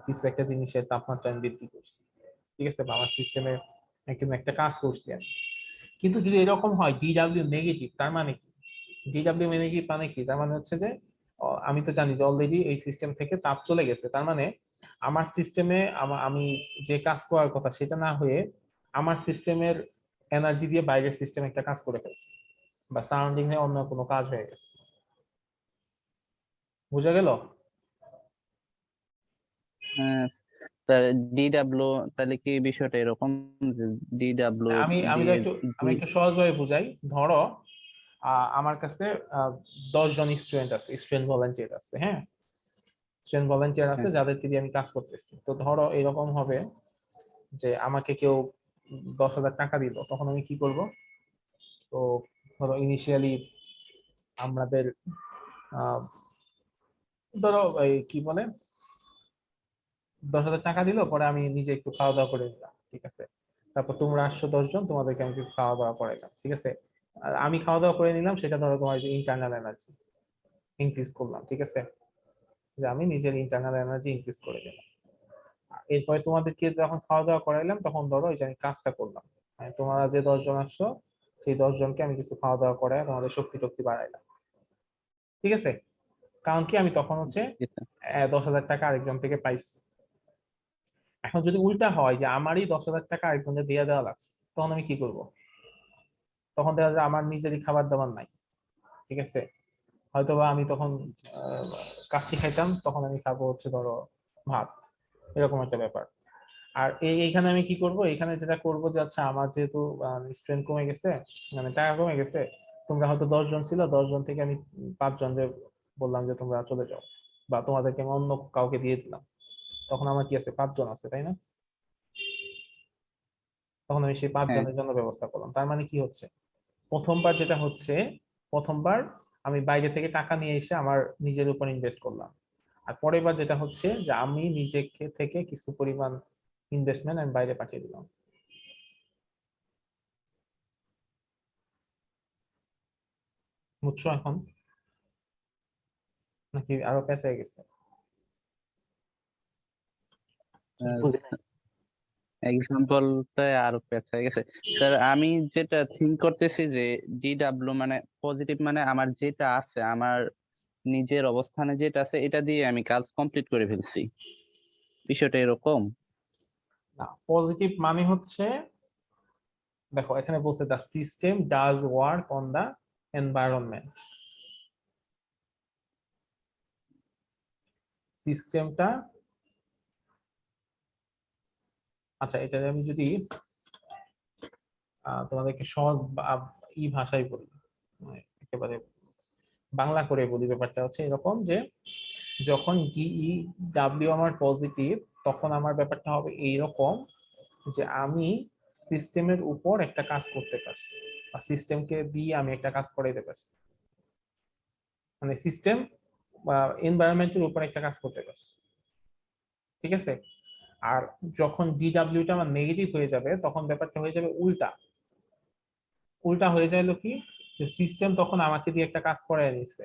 কিছু একটা জিনিসের তাপমাত্রা আমি বৃদ্ধি করছি। ঠিক আছে? বা আমার সিস্টেমে একটা কাজ করছি আমি। কিন্তু যদি এরকম হয় ডিডব্লিউ নেগেটিভ, তার মানে কি? ডিডব্লিউ নেগেটিভ মানে কি? তার মানে হচ্ছে যে আমি তো জানি যে অলরেডি এই সিস্টেম থেকে তাপ চলে গেছে, তার মানে আমার সিস্টেমে আমি যে কাজ করার কথা সেটা না হয়ে আমার সিস্টেমের এনার্জি দিয়ে বাইরের সিস্টেম একটা কাজ করে ফেলছে, বা সারাউন্ডিং এ অন্য কোনো কাজ হয়ে গেছে। বুঝা গেল? ডিডাব্লিউ, তাহলে কি বিষয়টা এরকম যে ডিডাব্লিউ আমি আমি তো দিয়ে আমি একটু সহজভাবে বুঝাই। ধরো আমার কাছে 10 জন স্টুডেন্ট আছে, স্টুডেন্ট ভলান্টিয়ার আছে। হ্যাঁ, স্টুডেন্ট ভলান্টিয়ার আছে হ্যাঁ, যাদেরকে দিয়ে আমি কাজ করতেছি। তো ধরো এরকম হবে যে আমাকে কেউ 10,000 টাকা দিল, তখন আমি কি করব? তো ধরো ইনিশিয়ালি আমাদের ধরো এই কি বলে 10,000 টাকা দিল, পরে আমি নিজে একটু খাওয়া দাওয়া করে নিলাম। ঠিক আছে? তারপর তোমরা আসছো 10 জন, তোমাদেরকে আমি কিছু খাওয়া দাওয়া করাইলাম। ঠিক আছে? আর আমি খাওয়া দাওয়া করে নিলাম, সেটা ধরো তোমার যে ইন্টারনাল এনার্জি ইনক্রিজ করলাম। ঠিক আছে? যে আমি নিজের ইন্টারনাল এনার্জি ইনক্রিজ করে দিলাম। এরপরে তোমাদেরকে যখন খাওয়া দাওয়া করাইলাম তখন ধরো এই যে আমি কাজটা করলাম, মানে তোমরা যে 10 জন আসছো সেই 10 জনকে আমি কিছু খাওয়া দাওয়া করাই তোমাদের শক্তি টক্তি বাড়াইলাম। ঠিক আছে? কারণ কি আমি তখন হচ্ছে 10,000 টাকা আরেকজন থেকে পাইছি। এখন যদি উল্টা হয় যে আমারই 10,000 টাকা আরেকজনকে দিয়ে দেওয়া লাগছে, তখন আমি কি করব? তখন দেখা যায় আমার নিজেরই খাবার দাবার নাই। ঠিক আছে? হয়তোবা আমি তখন কাচ্চি খাইতাম, তখন আমি খাবো হচ্ছে ধরো ভাত, এরকম একটা ব্যাপার। আর এইখানে আমি কি করব? এখানে যেটা করব যে আচ্ছা আমার যেহেতু স্ট্রেন্থ কমে গেছে, মানে টাকা কমে গেছে, তোমরা হয়তো 10 জন ছিল, 10 জন থেকে আমি 5 জনকে বললাম যে তোমরা চলে যাও, বা তোমাদেরকে আমি অন্য কাউকে দিয়ে দিলাম। তখন আমার কি আছে? 5 জন আছে, তাই না? তখন আমি সেই 5 হ্যাঁ, জনের জন্য ব্যবস্থা করলাম। তার মানে কি হচ্ছে? প্রথমবার যেটা হচ্ছে, প্রথমবার আমি বাইরে থেকে টাকা নিয়ে এসে আমার নিজের উপর ইনভেস্ট করলাম। আর পরের বার যেটা হচ্ছে যে আমি নিজে থেকে কিছু পরিমাণ ইনভেস্টমেন্ট আমি বাইরে পাঠিয়ে দিলাম। বুঝছো এখন? নাকি আরো পেঁচায় গেছে? বুঝি নাই। এক্সাম্পলটা আরো পেঁচা হয়ে গেছে। স্যার আমি যেটা থিঙ্ক করতেছি যে ডিডাব্লিউ মানে পজিটিভ মানে আমার যেটা আছে, আমার নিজের অবস্থানে যেটা আছে এটা দিয়ে আমি কাজ কমপ্লিট করে ফেলছি, বিষয়টা এরকম। না, পজিটিভ মানে হচ্ছে, দেখো এখানে বলছে the system does work on the environment. সিস্টেমটা আচ্ছা, এটা আমি যদি তোমাদেরকে সহজ ভাষায় বলি, মানে একেবারে বাংলা করে বলি, ব্যাপারটা হচ্ছে এরকম যে যখন ডিই ডাব্লিউ আমার পজিটিভ, তখন আমার ব্যাপারটা হবে এইরকম যে আমি সিস্টেমের উপর একটা কাজ করতে পারছি, বা সিস্টেমকে দিয়ে আমি একটা কাজ করাইতে পারছি, মানে সিস্টেম বা এনভায়রনমেন্টের উপর একটা কাজ করতে পারছি। ঠিক আছে? আর যখন ডিডাব্লিউটা আমার নেগেটিভ হয়ে যাবে, তখন ব্যাপারটা হয়ে যাবে উল্টা। উল্টা হয়ে যাইলো কি, যে সিস্টেম তখন আমাকে দিয়ে একটা কাজ করাই দিচ্ছে,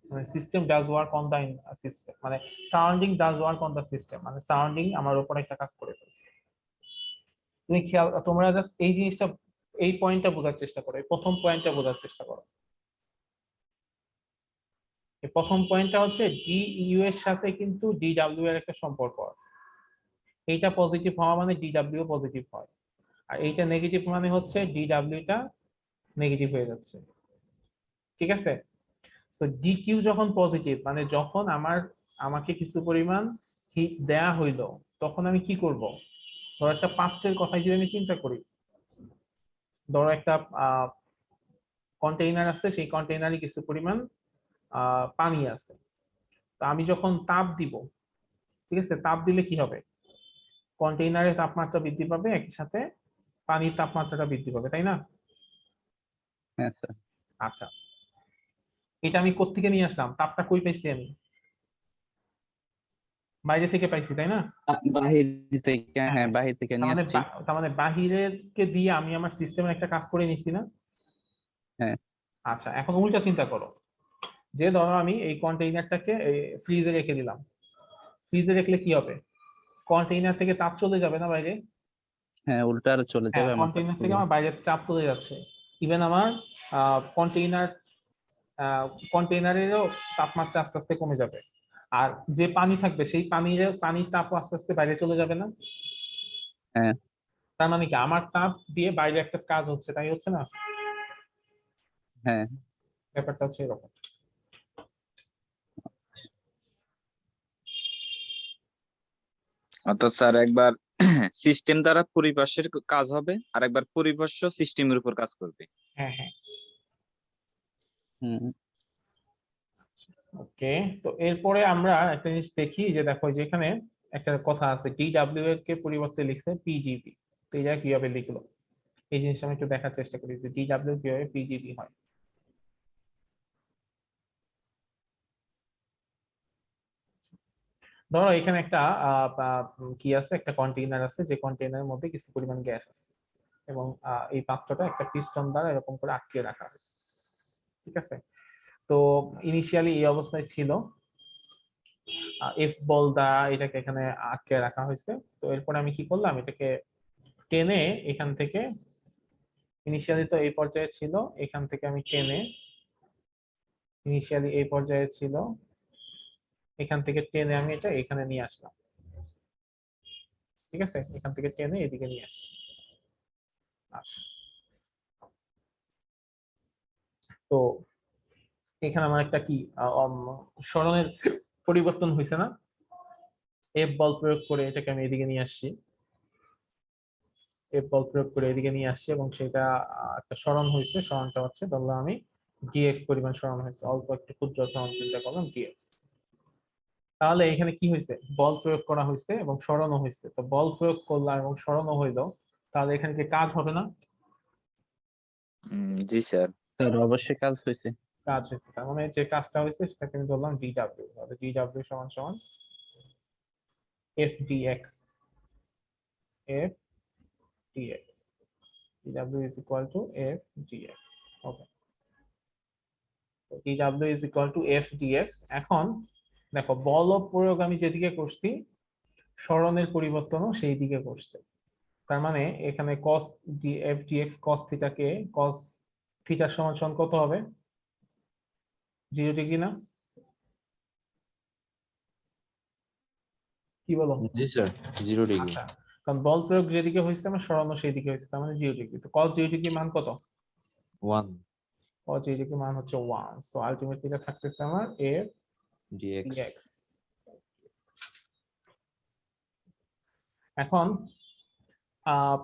মানে system does work on the system, মানে surrounding does work on the system, মানে সারাউন্ডিং আমার উপর একটা কাজ করে ফেলছে। তুমি খেয়াল, তোমরা জাস্ট এই জিনিসটা, এই পয়েন্টটা বোঝার চেষ্টা করো, এই প্রথম পয়েন্টটা বোঝার চেষ্টা করো। এই প্রথম পয়েন্টটা হচ্ছে ডিইউ এর সাথে কিন্তু ডিডাব্লিউ এর একটা সম্পর্ক আছে। এইটা পজিটিভ হওয়া মানে ডিডাব্লিউ পজিটিভ হয়, আর এইটা নেগেটিভ মানে হচ্ছে ডিডাব্লিউটা নেগেটিভ হয়ে যাচ্ছে। ঠিক আছে? সো ডিকিউ যখন পজিটিভ, মানে যখন আমাকে কিছু পরিমাণ হিট দেয়া হইলো, তখন আমি কি করব? ধরো একটা পাত্রের কথা যদি আমি চিন্তা করি, ধরো একটা কন্টেইনার আছে, সেই কন্টেইনারে কিছু পরিমাণ পানি আছে। তো আমি যখন তাপ দিব, ঠিক আছে, তাপ দিলে কি হবে? কন্টেইনারের তাপমাত্রা বৃদ্ধি পাবে, একই সাথে পানির তাপমাত্রাটা বৃদ্ধি পাবে, তাই না? হ্যাঁ স্যার। আচ্ছা, এটা আমি কোত্থেকে নিয়ে আসলাম? তাপটা কই পাইছি আমি? বাইরে থেকে পাইছি, তাই না? বাহির থেকে, হ্যাঁ, হ্যাঁ বাহির থেকে তার নিয়ে মানে আসছি। তার মানে বাহিরের কে দিয়ে আমি আমার সিস্টেমের একটা কাজ করে নিছি না? হ্যাঁ। আচ্ছা, এখন উল্টা চিন্তা করো, যে ধরো আমি এই কন্টেইনারটাকে ফ্রিজে রেখে দিলাম। ফ্রিজে রাখলে কি হবে? কন্টেইনার থেকে তাপ চলে যাবে না বাইরে? হ্যাঁ, উল্টা আর চলে হ্যাঁ, যাবে আমার কাছ কন্টেইনার থেকে থেকে। আমার বাইরে চাপ চলে যাচ্ছে। ইভেন আমার কন্টেইনার কন্টেইনারেরও তাপমাত্রা আস্তে আস্তে কমে যাবে। আর যে পানি থাকবে, সেই পানির তাপও আস্তে আস্তে বাইরে চলে যাবে না? হ্যাঁ। তার মানে কি, আমার তাপ দিয়ে বাইরে একটা কাজ হচ্ছে, তাই হচ্ছে না? হ্যাঁ। ব্যাপারটা হচ্ছে এরকম। অর্থাৎ স্যার একবার সিস্টেম দ্বারা পরিপার্শ্বের কাজ হবে, আর একবার পরিপার্শ্ব সিস্টেমের উপর কাজ করবে। হ্যাঁ, হ্যাঁ। হুম। ওকে, তো এরপরে আমরা একটা জিনিস দেখি, যে দেখো যেখানে একটা কথা আছে, ডিডাব্লিউ এর কে পরিবর্তে লিখছে পিডিবি। তো এটা কিভাবে লিখলো, এই জিনিসটা আমি একটু দেখার চেষ্টা করি যে ডিডাব্লিউ কিভাবে পিডিবি হয়। ধরো এখানে একটা কি আছে, একটা কন্টেইনার আছে, যে কন্টেইনারের মধ্যে কিছু পরিমাণ গ্যাস আছে, এবং এই পাত্রটা একটা পিস্টন দ্বারা এরকম করে আটকে রাখা হয়েছে। ঠিক আছে? তো ইনিশিয়ালি এই অবস্থায় ছিল, এফ বল দ্বারা এটাকে এখানে আটকে রাখা হয়েছে। তো এরপরে আমি কি করলাম, এটাকে টেনে এখান থেকে, ইনিশিয়ালি তো এই পর্যায়ে ছিল, এখান থেকে আমি টেনে, ইনিশিয়ালি এই পর্যায়ে ছিল, এখান থেকে টেনে আমি এটা এখানে নিয়ে আসলাম। ঠিক আছে? এখান থেকে টেনে এদিকে নিয়ে আসি। আচ্ছা, তো এখানে আমার একটা কি সরণের পরিবর্তন হয়েছে না? এফ বল প্রয়োগ করে এটাকে আমি এদিকে নিয়ে আসছি, এফ বল প্রয়োগ করে এদিকে নিয়ে আসছি, এবং সেটা একটা সরণ হয়েছে। সরণটা হচ্ছে, ধরলাম আমি ডিএক্স পরিমাণ সরণ হয়েছে, অল্প একটু ক্ষুদ্র সরণ চিন্তা করলাম ডিএক্স। তাহলে এখানে কি হয়েছে? বল প্রয়োগ করা হয়েছে এবং সরণও হয়েছে। তো বল প্রয়োগ করলাম এবং সরণও হইলো, তাহলে এখানে কি কাজ হবে না? জি স্যার। স্যার অবশ্যই কাজ হয়েছে। কাজ হয়েছে, তার মানে যে কাজটা হয়েছে সেটাকে আমি ধরলাম ডিডাব্লিউ। তাহলে ডিডাব্লিউ সমান সমান এফ ডিএক্স, এফ ডিএক্স, ডিডাব্লিউ is equal to F d x. Okay, তো ডিডাব্লিউ is equal to F d x. এখন দেখো, বল প্রয়োগ আমি যেদিকে করছি, সরণের পরিবর্তনও সেই দিকে করছে। তার মানে এখানে cos এফ ডিএক্স cos থিটাকে cos থিটার সমান সমান কত হবে? 0 ডিগ্রি না? কি বলো? জি স্যার, 0 ডিগ্রি। আচ্ছা, কারণ বল প্রয়োগ যেদিকে হয়েছে আমার সরণও সেই দিকে হয়েছে, তার মানে 0 ডিগ্রি। তো cos 0 ডিগ্রি মান কত? 1 cos 0 ডিগ্রি মান হচ্ছে 1। সো আলটিমেটলি এটা থাকতেছে আমার f dx। dx। এখন আহ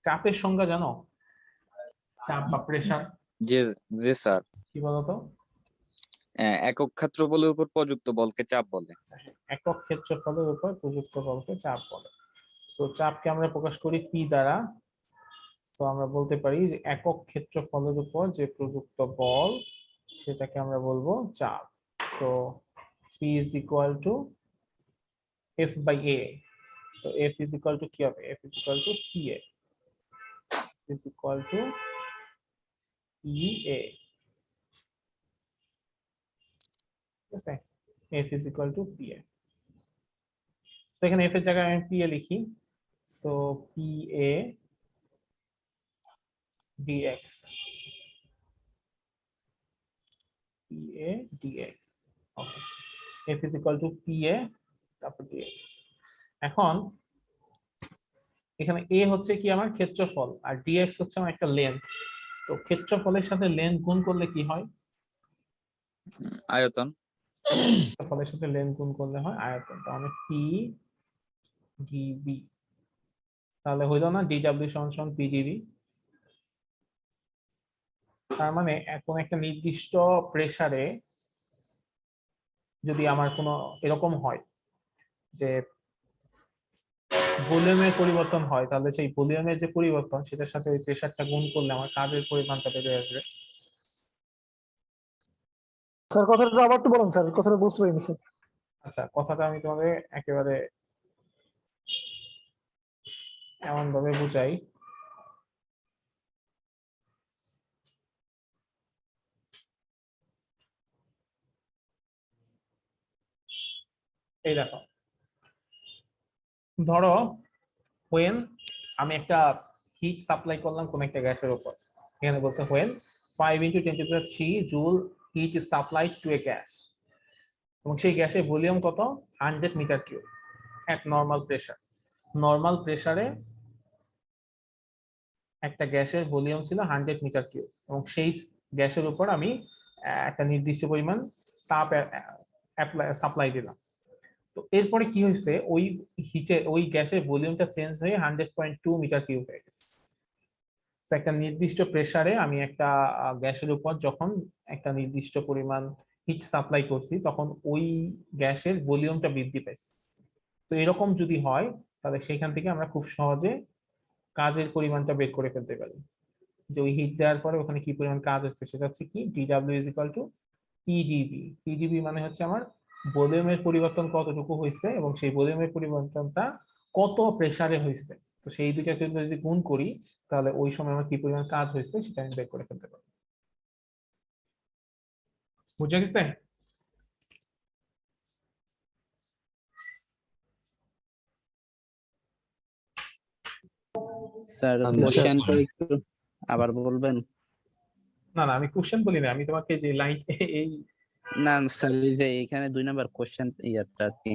চাপের সংজ্ঞা জানো? চাপ বা প্রেসার জি জি স্যার, কি বলতো? একক ক্ষেত্রফলের উপর প্রযুক্ত বলকে চাপ বলে। একক ক্ষেত্রফলের উপর প্রযুক্ত বলকে চাপ বলে। সো চাপকে আমরা প্রকাশ করি পি দ্বারা। তো আমরা বলতে পারি যে একক ক্ষেত্রফলের উপর যে প্রযুক্ত বল সেটাকে আমরা বলবো চাপ। So P is equal to F by A. So F is equal to কি হবে? F is equal to P A is equal to P A. ঠিক আছে, F is equal to P A. So এখানে F এর জায়গায় আমি P A লিখি। So P A dx, PA dx, okay, f is equal to PA তারপর dx। এখন এখানে a হচ্ছে কি আমার ক্ষেত্রফল আর dx হচ্ছে আমার একটা লেন্থ। তো ক্ষেত্রফলের সাথে লেন্থ গুণ করলে কি হয়? আয়তন। ক্ষেত্রফলের সাথে লেন্থ গুণ করলে হয় আয়তন। তাহলে p dv, তাহলে হইলো না dw সমান p dv। তার মানে এখন একটা নির্দিষ্ট প্রেসারে যদি আমার কোনো এরকম হয় যে ভলিউমের পরিবর্তন হয়, তাহলে সেই ভলিউমের যে পরিবর্তন সেটার সাথে ওই প্রেসারটা গুণ করলে আমার কাজের পরিমাণটা বেড়ে আসবে। স্যার কথাটা আবার একটু বলুন স্যার, কথাটা বুঝতে পারিনি স্যার। আচ্ছা, কথাটা আমি তোমাদের একেবারে এমন ভাবে বুঝাই। এই দেখো, ধরো when আমি একটা হিট সাপ্লাই করলাম কোন একটা গ্যাসের উপর। এখানে বলছে when 5 × 10⁻³ joule heat is supplied to a gas, এবং সেই গ্যাসের ভলিউম কত? 100 metre cube at normal pressure. Normal প্রেসারে একটা গ্যাসের ভলিউম ছিল 100 মিটার কিউব, এবং সেই গ্যাসের উপর আমি একটা নির্দিষ্ট পরিমাণ তাপ সাপ্লাই দিলাম। তো এরপরে কি হয়েছে, ওই হিটে ওই গ্যাসের ভলিউমটা চেঞ্জ হয়ে 100.2 মিটার কিউব হয়ে গেছে। একটা নির্দিষ্ট প্রেসারে আমি একটা গ্যাসের উপর যখন একটা নির্দিষ্ট পরিমাণ হিট সাপ্লাই করছি তখন ওই গ্যাসের ভলিউমটা বৃদ্ধি পাইছে। তো এরকম যদি হয় তাহলে সেখান থেকে আমরা খুব সহজে কাজের পরিমাণটা বের করে ফেলতে পারি, যে ওই হিট দেওয়ার পরে ওখানে কি পরিমাণ কাজ হচ্ছে। সেটা হচ্ছে কি dw is equal two PDB. PDB মানে হচ্ছে আমার ভলিউমের পরিবর্তন কতটুকু হয়েছে এবং সেই ভলিউমের পরিবর্তনটা কত প্রেসারে হয়েছে। তো সেই দুইটাকে যদি গুণ করি তাহলে ওই সময় আমার কি পরিমাণ কাজ হয়েছে সেটা আমি বের করে ফেলতে পারবো। বুঝা গেছে? স্যার আচ্ছা, কোশ্চেনটা একটু আবার বলবেন? না না, আমি কোশ্চেন বলি না, আমি তোমাকে যে লাইন এই না স্যার, এই যে এখানে 2 নাম্বার কোশ্চেন ইয়ারটা আর কি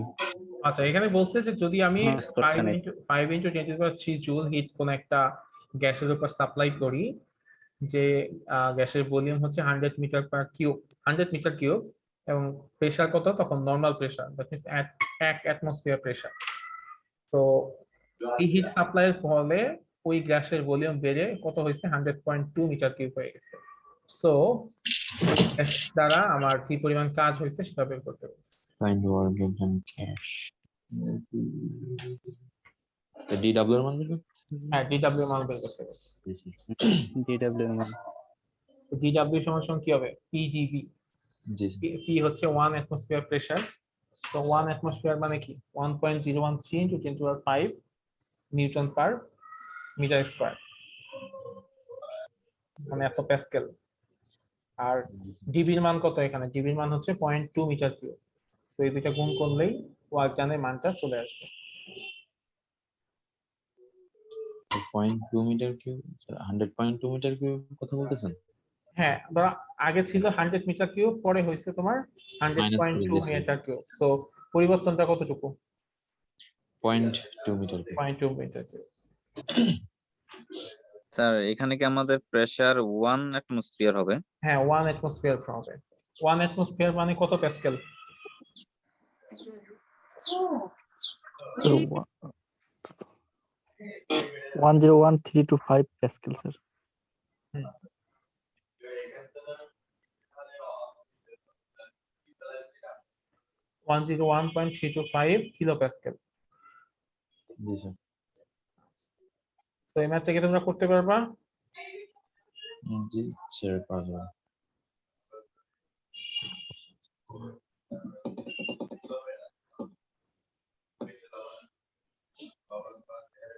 আচ্ছা, এখানে বলছে যে যদি আমি হ্যাঁ, 5 কোশ্চেন × 10⁻³ জুল হিট কোন একটা গ্যাসের উপর সাপ্লাই করি, যে গ্যাসের ভলিউম হচ্ছে 100 metre per cube 100 metre cube, এবং প্রেসার কত তখন? Normal pressure, that means 1 atmosphere pressure. তো এই হিট সাপ্লাইয়ের ফলে ওই গ্যাসের ভলিউম বেড়ে কত হয়েছে? 100.2 মিটার কিউব হয়ে গেছে। সো গ্যাস দ্বারা আমার কি পরিমাণ কাজ হয়েছে সেটা বের করতে হবে। Find work and cash. DW এর মান বের করতে হ্যাঁ, ডিডব্লিউ মান বের করতে হবে। হবে? ডিডব্লিউ মান। ডিডব্লিউ সমান কি হবে? পিজিবি। জি স্যার। পি হচ্ছে 1 অ্যাটমসফিয়ার প্রেসার। তো 1 অ্যাটমসফিয়ার মানে কি? 1.013 × 10⁻5 নিউটন পার মিটার স্কয়ার, মানে এত প্যাসকেল। আর ডিবির মান কত? এখানে ডিবির মান হচ্ছে 0.2 মিটার কিউব। তো এই দুইটা গুণ করলেই ওয়ার্ক ডানের মানটা চলে আসবে। 0.2 মিটার কিউব, 100.2 মিটার কিউব কথা বলতেছেন? হ্যাঁ, ধরো আগে ছিল 100 মিটার কিউব, পরে হয়েছে তোমার মাইনাস করে 100.2 দিয়েছে। Metre cube. সো পরিবর্তনটা কতটুকু? 0.2 metre cube. 0.2 metre cube. Sir এখানে কি আমাদের প্রেসার 1 অ্যাটমসফিয়ার হবে? হ্যাঁ, 1 অ্যাটমসফিয়ার হবে। 1 অ্যাটমসফিয়ার মানে কত প্যাসকেল? 101.325 Pascal sir. 101.325 kilopascal। জি স্যার। তো এই ম্যাথটা কি তোমরা করতে পারবা? জি স্যার, পারবো।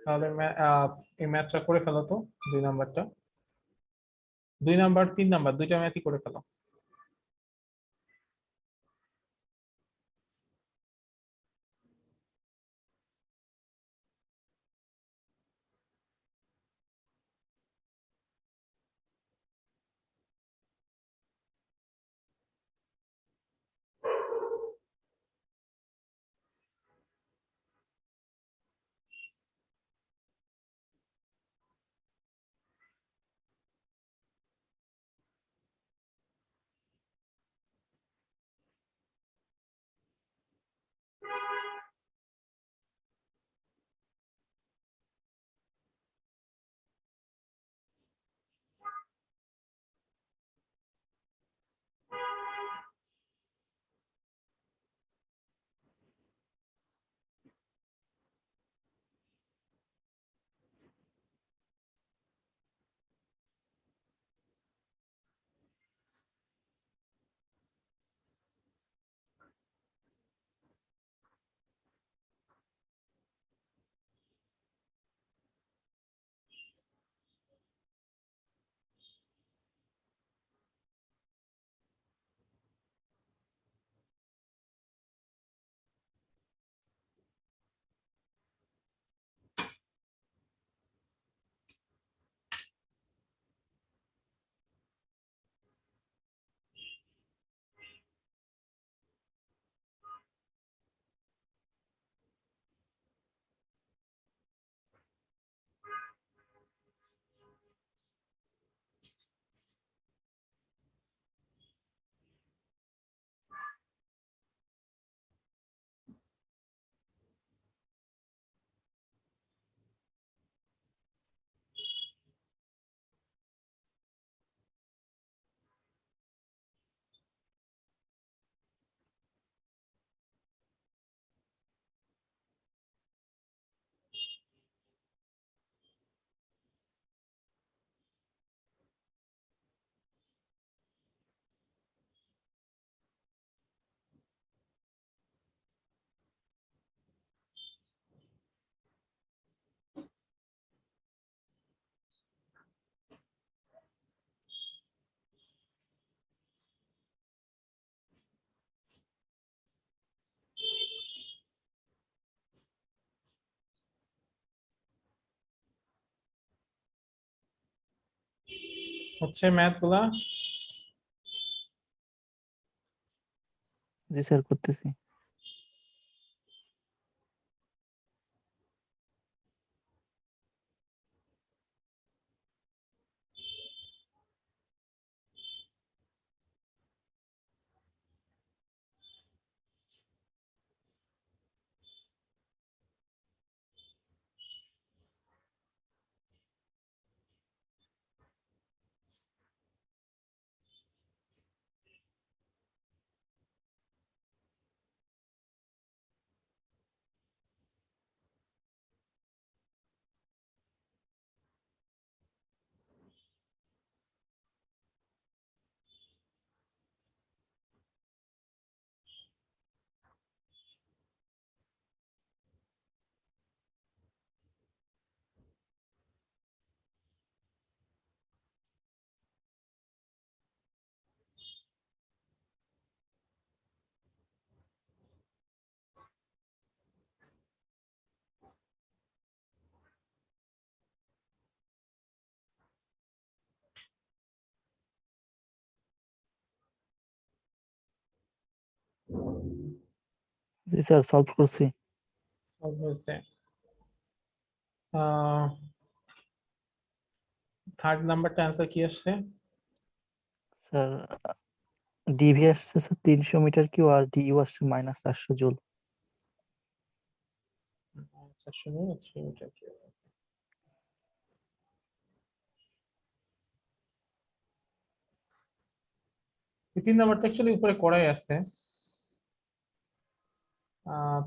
তাহলে এই ম্যাথটা করে ফেলো তো, 2 নাম্বারটা। 2 নাম্বার 3 নাম্বার দুইটা ম্যাথই করে ফেলো। হচ্ছে ম্যাথগুলা? জি স্যার, করতেছি। জি স্যার, সলভ করছি। সব হয়েছে। 3rd নাম্বারটা অ্যান্সার কি আসছে? স্যার ডিভি আসছে স্যার 300 মিটার কিউ, আর ডিইউ আসছে -400 জুল। 400 metre 3 metre cube. 3 নাম্বারটা অ্যাকচুয়ালি উপরে করাই আছে।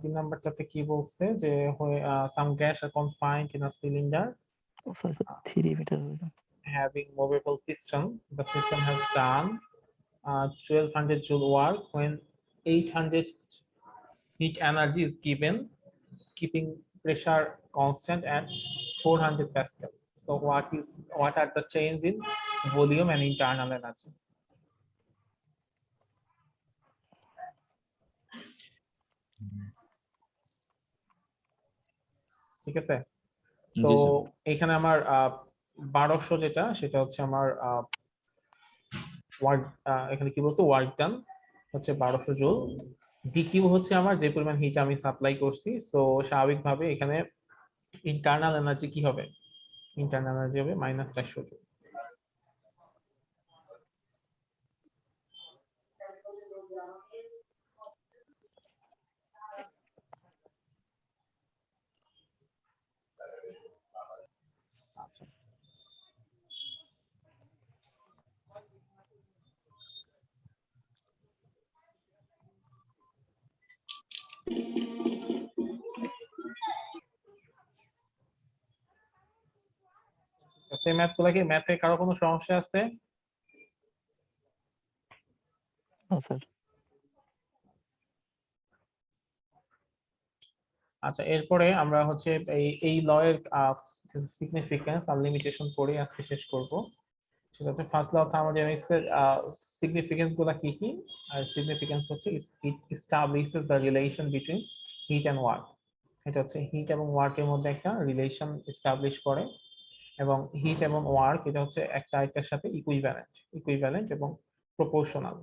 3 নাম্বারটাতে কি বলছে যে some gas are confined in a cylinder sorry sir 3 metre having movable piston. The system has done 1200 joule work when 800 heat energy is given, keeping pressure constant at 400 Pascal. So what are the change in volume and internal energy? ঠিক আছে, তো জি sir. এখানে আমার 1200 যেটা সেটা হচ্ছে আমার work, এখানে কি বলছে ওয়ার্ক ডান হচ্ছে 1200 জুল। ডিকিউ হচ্ছে আমার যে পরিমাণ হিট আমি সাপ্লাই করছি। সো স্বাভাবিকভাবে এখানে ইন্টারনাল এনার্জি কি হবে, ইন্টারনাল এনার্জি হবে -400 জুল। আচ্ছা, সেই ম্যাথ গুলা কি, ম্যাথে কারো কোনো সমস্যা আছে? স্যার। আচ্ছা, এরপরে আমরা হচ্ছে এই ল এর সিগনিফিকেন্স আর লিমিটেশন পড়ে আজকে শেষ করব। সেটা হচ্ছে ফার্স্ট ল অফ থার্মোডাইনামিক্স এর সিগনিফিকেন্স গুলা কি কি। আর সিগনিফিকেন্স হচ্ছে it establishes the relation between heat and work. এটা হচ্ছে হিট এবং ওয়ার্কের মধ্যে একটা রিলেশন এস্টাবলিশ করে, এবং হিট এবং ওয়ার্ক এটা হচ্ছে একটা আরেকটার সাথে ইকুইভ্যালেন্ট এবং প্রপোর্শনাল।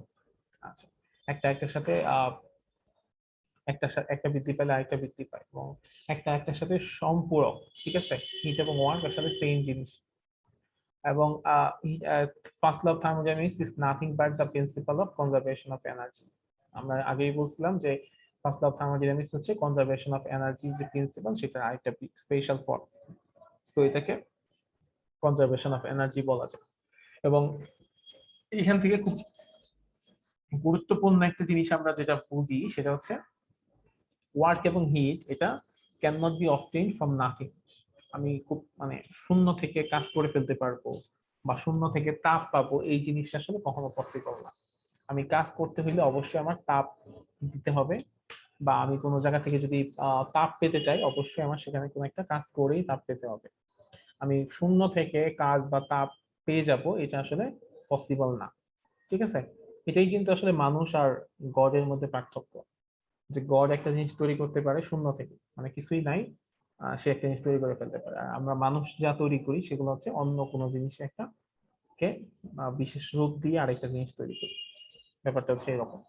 আচ্ছা, একটা একটার সাথে একটা বৃদ্ধি পেলে আরেকটা বৃদ্ধি পায়, এবং একটা একটার সাথে সম্পূরক। ঠিক আছে, হিট এবং ওয়ার্ক এর সাথে সেম জিনিস। এবং first law of thermodynamics is nothing but the principle of conservation of energy. আমরা আগেই বলছিলাম যে ফার্স্ট ল অফ থার্মোডাইনামিক্স হচ্ছে কনজারভেশন অফ এনার্জি যে প্রিন্সিপাল, সেটা আরেকটা স্পেশাল ফর্ম। সো এটাকে কনজারভেশন অফ এনার্জি বলা যায়। এবং এখান থেকে খুব গুরুত্বপূর্ণ একটা জিনিস আমরা যেটা বুঝি সেটা হচ্ছে ওয়ার্ক এবং হিট এটা can not be obtained from nothing. আমি খুব মানে শূন্য থেকে কাজ করে ফেলতে পারবো বা শূন্য থেকে তাপ পাবো, এই জিনিসটা আসলে কখনো পসিবল না। আমি কাজ করতে হলে অবশ্যই আমার তাপ দিতে হবে, বা আমি কোনো জায়গা থেকে যদি তাপ পেতে চাই অবশ্যই আমার সেখানে কোনো একটা কাজ করেই তাপ পেতে হবে। আমি শূন্য থেকে কাজ বা তাপ পেয়ে যাব, এটা আসলে পসিবল না। ঠিক আছে, এটাই কিন্তু আসলে মানুষ আর গডের মধ্যে পার্থক্য, যে গড একটা জিনিস তৈরি করতে পারে শূন্য থেকে, মানে কিছুই নাই, সে একটা জিনিস তৈরি করে ফেলতে পারে। আর আমরা মানুষ যা তৈরি করি সেগুলো হচ্ছে অন্য কোনো জিনিস একটা কে বিশেষ রূপ দিয়ে আরেকটা জিনিস তৈরি করি। ব্যাপারটা হচ্ছে এরকম।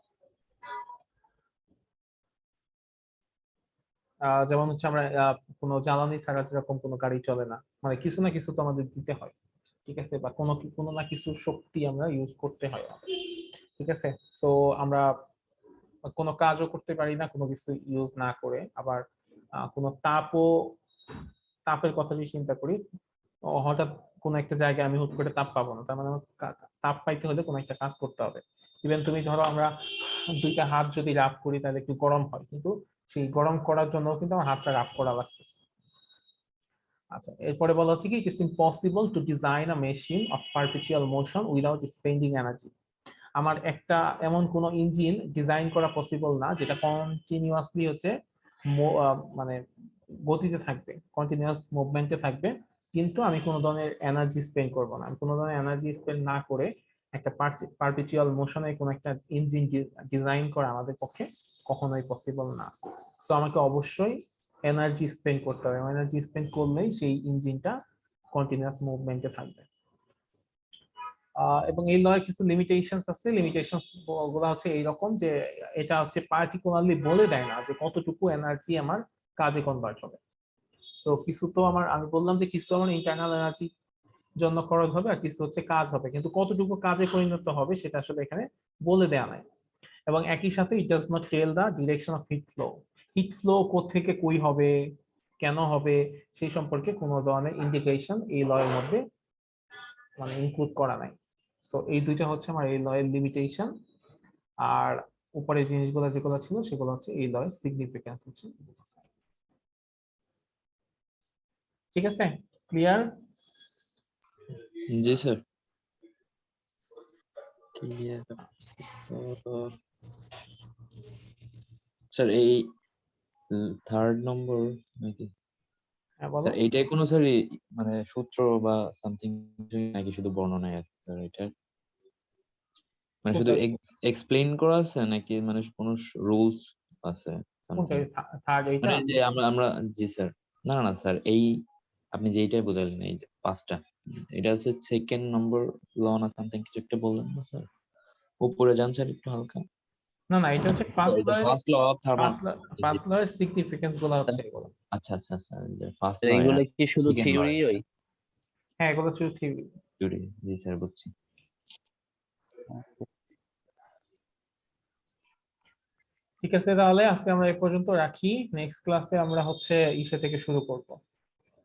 যেমন হচ্ছে আমরা কোনো জ্বালানি ছাড়া যেরকম কোনো গাড়ি চলে না, মানে কিছু না কিছু তো আমাদের দিতে হয়। ঠিক আছে, বা কোনো না কিছু শক্তি আমরা ইউজ করতে হয়। ঠিক আছে, সো আমরা কোনো কাজও করতে পারি না কোনো কিছু ইউজ না করে। আবার কোনো তাপের কথা যদি চিন্তা করি, হঠাৎ কোনো একটা জায়গায় আমি হুট করে তাপ পাবো না, তার মানে আমার তাপ পাইতে হলে কোনো একটা কাজ করতে হবে। ইভেন তুমি ধরো আমরা দুইটা হাত যদি রাব করি তাহলে একটু গরম হয়, কিন্তু সেই গরম করার জন্য কিন্তু আমার হাতটা রাব করা লাগতেছে। আচ্ছা, এরপরে বলা হচ্ছে কি, it is impossible to design a machine of perpetual motion without spending energy. আমার একটা এমন কোন ইঞ্জিন ডিজাইন করা পসিবল না যেটা কন্টিনিউয়াসলি হচ্ছে মানে গতিতে থাকবে, কন্টিনিউয়াস মুভমেন্টে থাকবে, কিন্তু আমি কোনো ধরনের এনার্জি স্পেন্ড করব না। আমি কোনো ধরনের এনার্জি স্পেন্ড না করে একটা পারপেচুয়াল মোশনে কোনো একটা ইঞ্জিন ডিজাইন করা আমাদের পক্ষে কখনোই পসিবল না। সো আমাকে অবশ্যই এনার্জি স্পেন্ড করতে হবে, এনার্জি স্পেন্ড করলেই সেই ইঞ্জিনটা কন্টিনিউয়াস মুভমেন্টে থাকবে। এবং এই লয়ের কিছু লিমিটেশনস আছে। লিমিটেশনস গুলো হচ্ছে এইরকম যে এটা হচ্ছে পার্টিকুলারলি বলে দেয় না যে কতটুকু এনার্জি আমার কাজে কনভার্ট হবে। তো কিছু তো আমি বললাম যে কিছু আমার ইন্টারনাল এনার্জি জন্য খরচ হবে আর কিছু হচ্ছে কাজ হবে, কিন্তু কতটুকু কাজে পরিণত হবে সেটা আসলে এখানে বলে দেয়া নাই। এবং একই সাথে it does not tell the direction of heat flow. Heat flow কোত্থেকে কই হবে, কেন হবে, সেই সম্পর্কে কোনো ধরনের ইন্ডিকেশন এই লয়ের মধ্যে মানে ইনক্লুড করা নাই। সো এই দুইটা হচ্ছে আমার এই লয়ের লিমিটেশন। আর উপরে জিনিসগুলো যেগুলো ছিল সেগুলো হচ্ছে এই লয়ের সিগনিফিকেন্স হচ্ছে। ঠিক আছে, ক্লিয়ার? জি স্যার, ক্লিয়ার। স্যার এই থার্ড নম্বর নাকি হ্যাঁ বলো। স্যার, এইটাই কোনো স্যার মানে সূত্র বা সামথিং নাকি শুধু বর্ণনায় আছে স্যার? এটা মানে শুধু কোনটা এক্সপ্লেইন করা আছে নাকি মানে কোনো রুলস আছে কোনটা সামথিং? থার্ড এইটা? মানে এই যে আমরা জি স্যার, না না না স্যার, এই আপনি যেইটাই বুঝালেন এই যে পাঁচটা, এটা হচ্ছে সেকেন্ড নম্বর ল না সামথিং কিছু একটা বললেন না স্যার? উপরে যান স্যার একটু হালকা। না না, এটা হচ্ছে ফার্স্ট লয়ের, ফার্স্ট ল অফ ফার্স্ট লয়ের সিগনিফিকেন্স গুলো হচ্ছে এগুলো। আচ্ছা আচ্ছা আচ্ছা, ফার্স্ট ল এইগুলো আর কি শুধু সেকেন্ড ল থিওরি ওই? হ্যাঁ এগুলো শুধু থিওরি। জি স্যার বুঝছি। ঠিক আছে, তাহলে আজকে আমরা এই পর্যন্ত রাখি। নেক্সট ক্লাসে আমরা হচ্ছে ইসে থেকে শুরু করব।